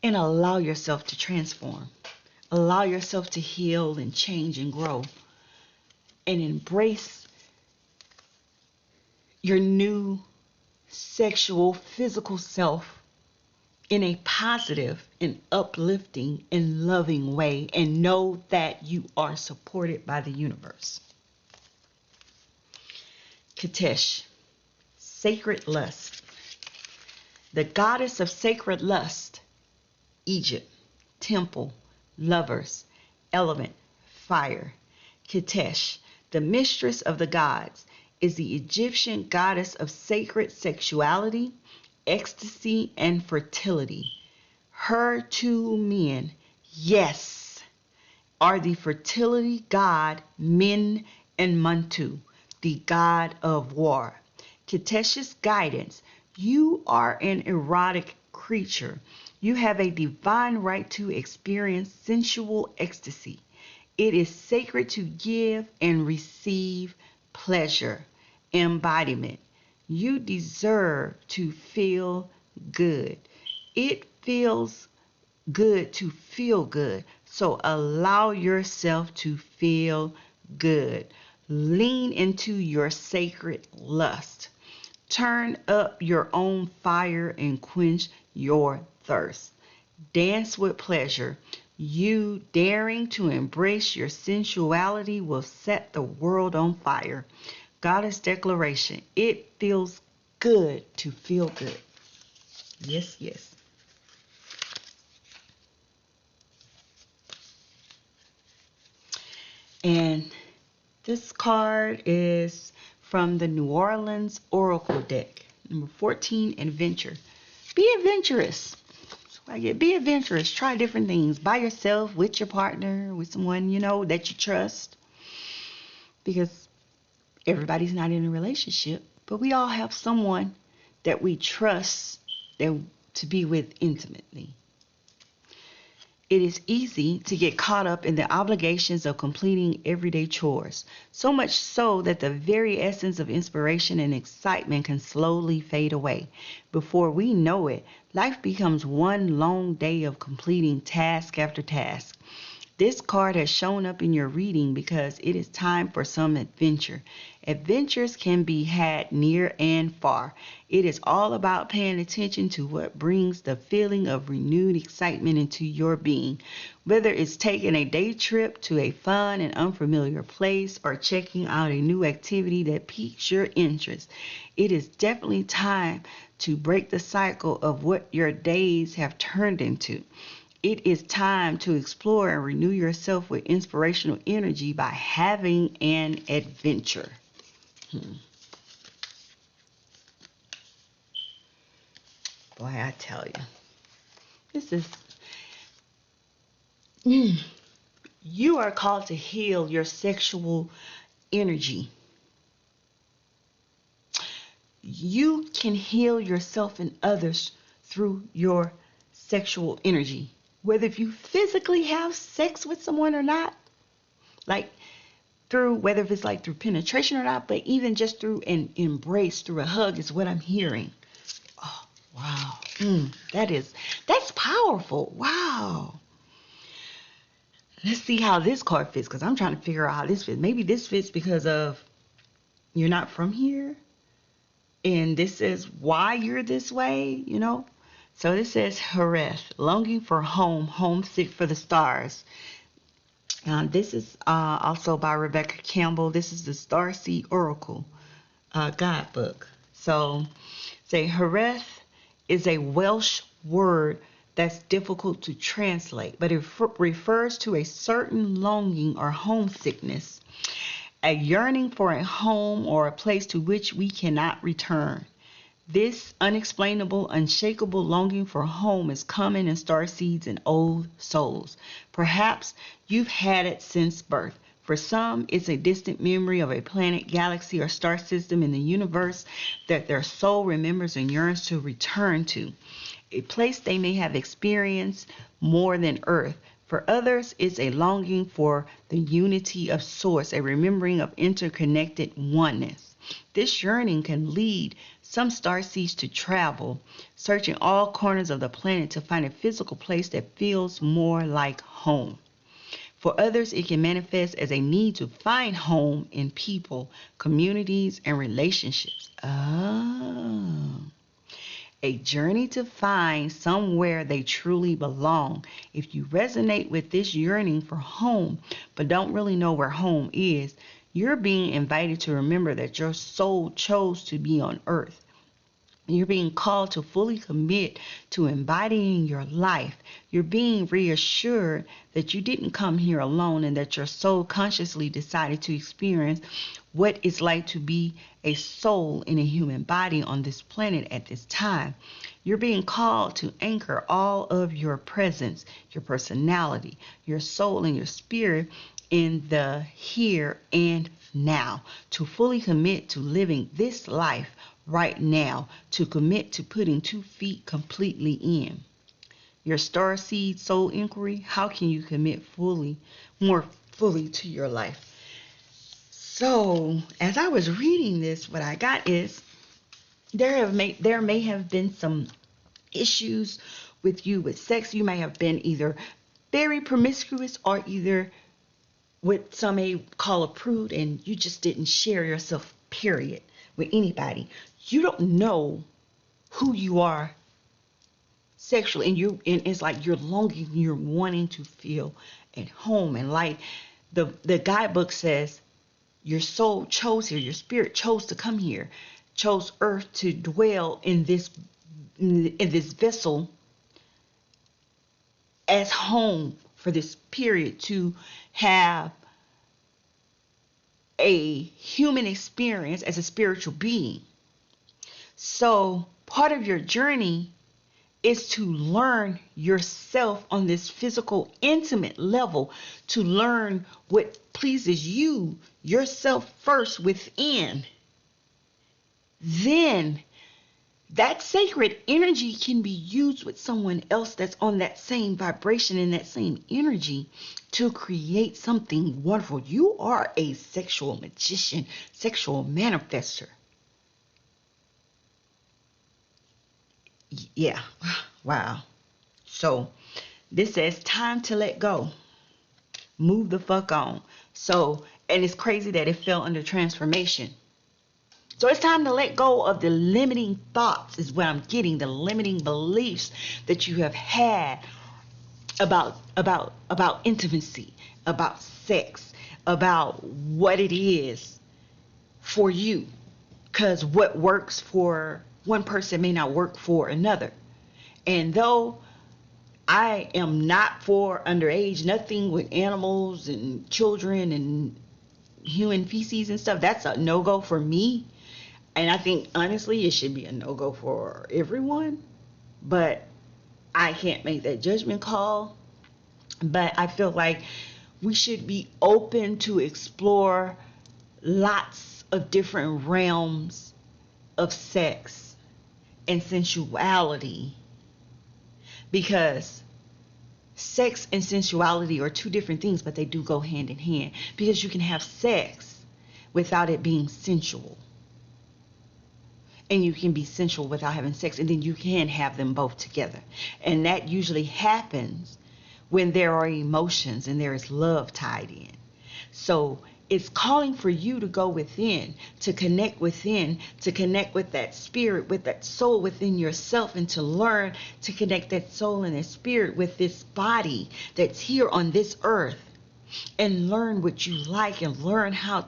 and allow yourself to transform. Allow yourself to heal and change and grow, and embrace your new sexual, physical self in a positive and uplifting and loving way, and know that you are supported by the universe. Katesh, sacred lust. The goddess of sacred lust, Egypt, temple, lovers, element, fire. Katesh, the mistress of the gods, is the Egyptian goddess of sacred sexuality, ecstasy, and fertility. Her two men, yes, are the fertility god Min and Monte, the god of war. Katesh's guidance. You are an erotic creature. You have a divine right to experience sensual ecstasy. It is sacred to give and receive pleasure. Embodiment. You deserve to feel good. It feels good to feel good. So allow yourself to feel good. Lean into your sacred lust. Turn up your own fire and quench your thirst. Dance with pleasure. You daring to embrace your sensuality will set the world on fire. Goddess declaration. It feels good to feel good. Yes, yes. And this card is from the New Orleans Oracle deck. Number 14, Adventure. Be adventurous. Be adventurous. Try different things by yourself, with your partner, with someone that you trust. Because Everybody's not in a relationship, but we all have someone that we trust that to be with intimately. It is easy to get caught up in the obligations of completing everyday chores, so much so that the very essence of inspiration and excitement can slowly fade away. Before we know it, life becomes one long day of completing task after task. This card has shown up in your reading because it is time for some adventure. Adventures can be had near and far. It is all about paying attention to what brings the feeling of renewed excitement into your being. Whether it's taking a day trip to a fun and unfamiliar place or checking out a new activity that piques your interest, it is definitely time to break the cycle of what your days have turned into. It is time to explore and renew yourself with inspirational energy by having an adventure. Boy, I tell you, this is, you are called to heal your sexual energy. You can heal yourself and others through your sexual energy. Whether if you physically have sex with someone or not, like through, whether if it's like through penetration or not, but even just through an embrace, through a hug is what I'm hearing. Oh, wow. That's powerful. Wow. Let's see how this card fits, because I'm trying to figure out how this fits. Maybe this fits because of you're not from here, and this is why you're this way, you know? So this says Hareth, longing for home, homesick for the stars. This is also by Rebecca Campbell. This is the Starseed Oracle guidebook. So say Hareth is a Welsh word that's difficult to translate, but it refers to a certain longing or homesickness, a yearning for a home or a place to which we cannot return. This unexplainable, unshakable longing for home is common in starseeds and old souls. Perhaps you've had it since birth. For some, it's a distant memory of a planet, galaxy, or star system in the universe that their soul remembers and yearns to return to, a place they may have experienced more than Earth. For others, it's a longing for the unity of source, a remembering of interconnected oneness. This yearning can lead some starseeds to travel, searching all corners of the planet to find a physical place that feels more like home. For others, it can manifest as a need to find home in people, communities, and relationships. Oh. A journey to find somewhere they truly belong. If you resonate with this yearning for home, but don't really know where home is, you're being invited to remember that your soul chose to be on earth. You're being called to fully commit to embodying your life. You're being reassured that you didn't come here alone and that your soul consciously decided to experience what it's like to be a soul in a human body on this planet at this time. You're being called to anchor all of your presence, your personality, your soul, and your spirit in the here and now, to fully commit to living this life right now, to commit to putting 2 feet completely in. Your starseed soul inquiry, how can you commit more fully to your life? So, as I was reading this, what I got is there may have been some issues with you with sex. You may have been either very promiscuous or either what some may call a prude, and you just didn't share yourself, period, with anybody. You don't know who you are sexually, and it's like you're longing, you're wanting to feel at home. And like the guidebook says, your soul chose here, your spirit chose to come here, chose earth to dwell in this vessel as home for this period, to have a human experience as a spiritual being. So part of your journey is to learn yourself on this physical, intimate level, to learn what pleases you, yourself first within. Then that sacred energy can be used with someone else that's on that same vibration and that same energy to create something wonderful. You are a sexual magician, sexual manifester. Yeah. Wow. So this says time to let go. Move the fuck on. So, and it's crazy that it fell under transformation. So it's time to let go of the limiting thoughts, is what I'm getting, the limiting beliefs that you have had about intimacy, about sex, about what it is for you. Because what works for one person may not work for another. And though I am not for underage, nothing with animals and children and human feces and stuff, that's a no-go for me. And I think, honestly, it should be a no-go for everyone. But I can't make that judgment call. But I feel like we should be open to explore lots of different realms of sex and sensuality. Because sex and sensuality are two different things, but they do go hand in hand. Because you can have sex without it being sensual. And you can be sensual without having sex, and then you can have them both together. And that usually happens when there are emotions and there is love tied in. So it's calling for you to go within, to connect with that spirit, with that soul within yourself, and to learn to connect that soul and that spirit with this body that's here on this earth, and learn what you like, and learn how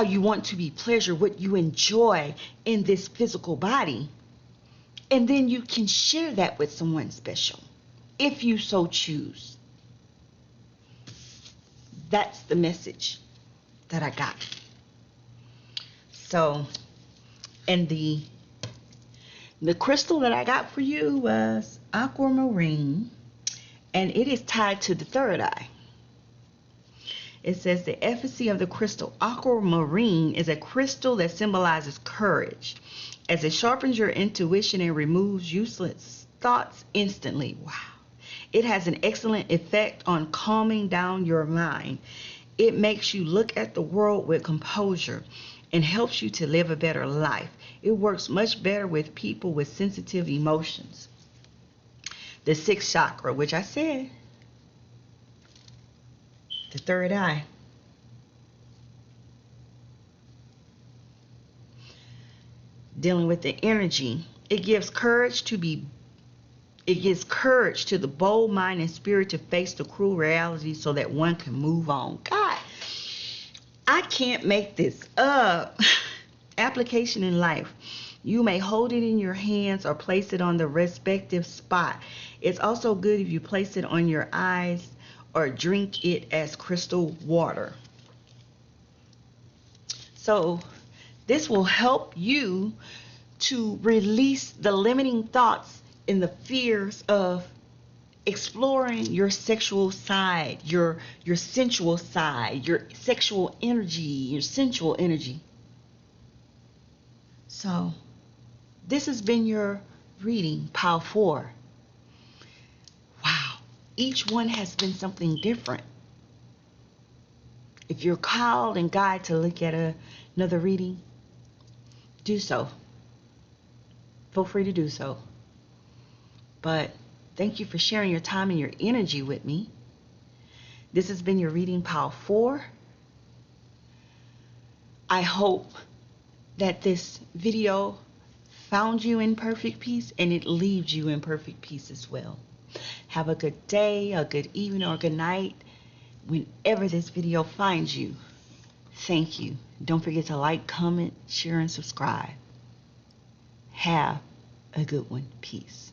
you want to be pleasured, what you enjoy in this physical body. And then you can share that with someone special, if you so choose. That's the message that I got. So, and the crystal that I got for you was Aquamarine, and it is tied to the third eye. It says the efficacy of the crystal Aquamarine is a crystal that symbolizes courage, as it sharpens your intuition and removes useless thoughts instantly. Wow. It has an excellent effect on calming down your mind. It makes you look at the world with composure and helps you to live a better life. It works much better with people with sensitive emotions. The sixth chakra, which I said, the third eye. Dealing with the energy. It gives courage to the bold mind and spirit to face the cruel reality so that one can move on. God, I can't make this up. Application in life. You may hold it in your hands or place it on the respective spot. It's also good if you place it on your eyes or drink it as crystal water. So this will help you to release the limiting thoughts and the fears of exploring your sexual side, your sensual side, your sexual energy, your sensual energy. So this has been your reading, Pyle 4. Wow. Each one has been something different. If you're called and guided to look at another reading, do so. Feel free to do so. But thank you for sharing your time and your energy with me. This has been your reading, Pyle 4. I hope that this video found you in perfect peace, and it leaves you in perfect peace as well. Have a good day, a good evening, or good night whenever this video finds you. Thank you. Don't forget to like, comment, share, and subscribe. Have a good one. Peace.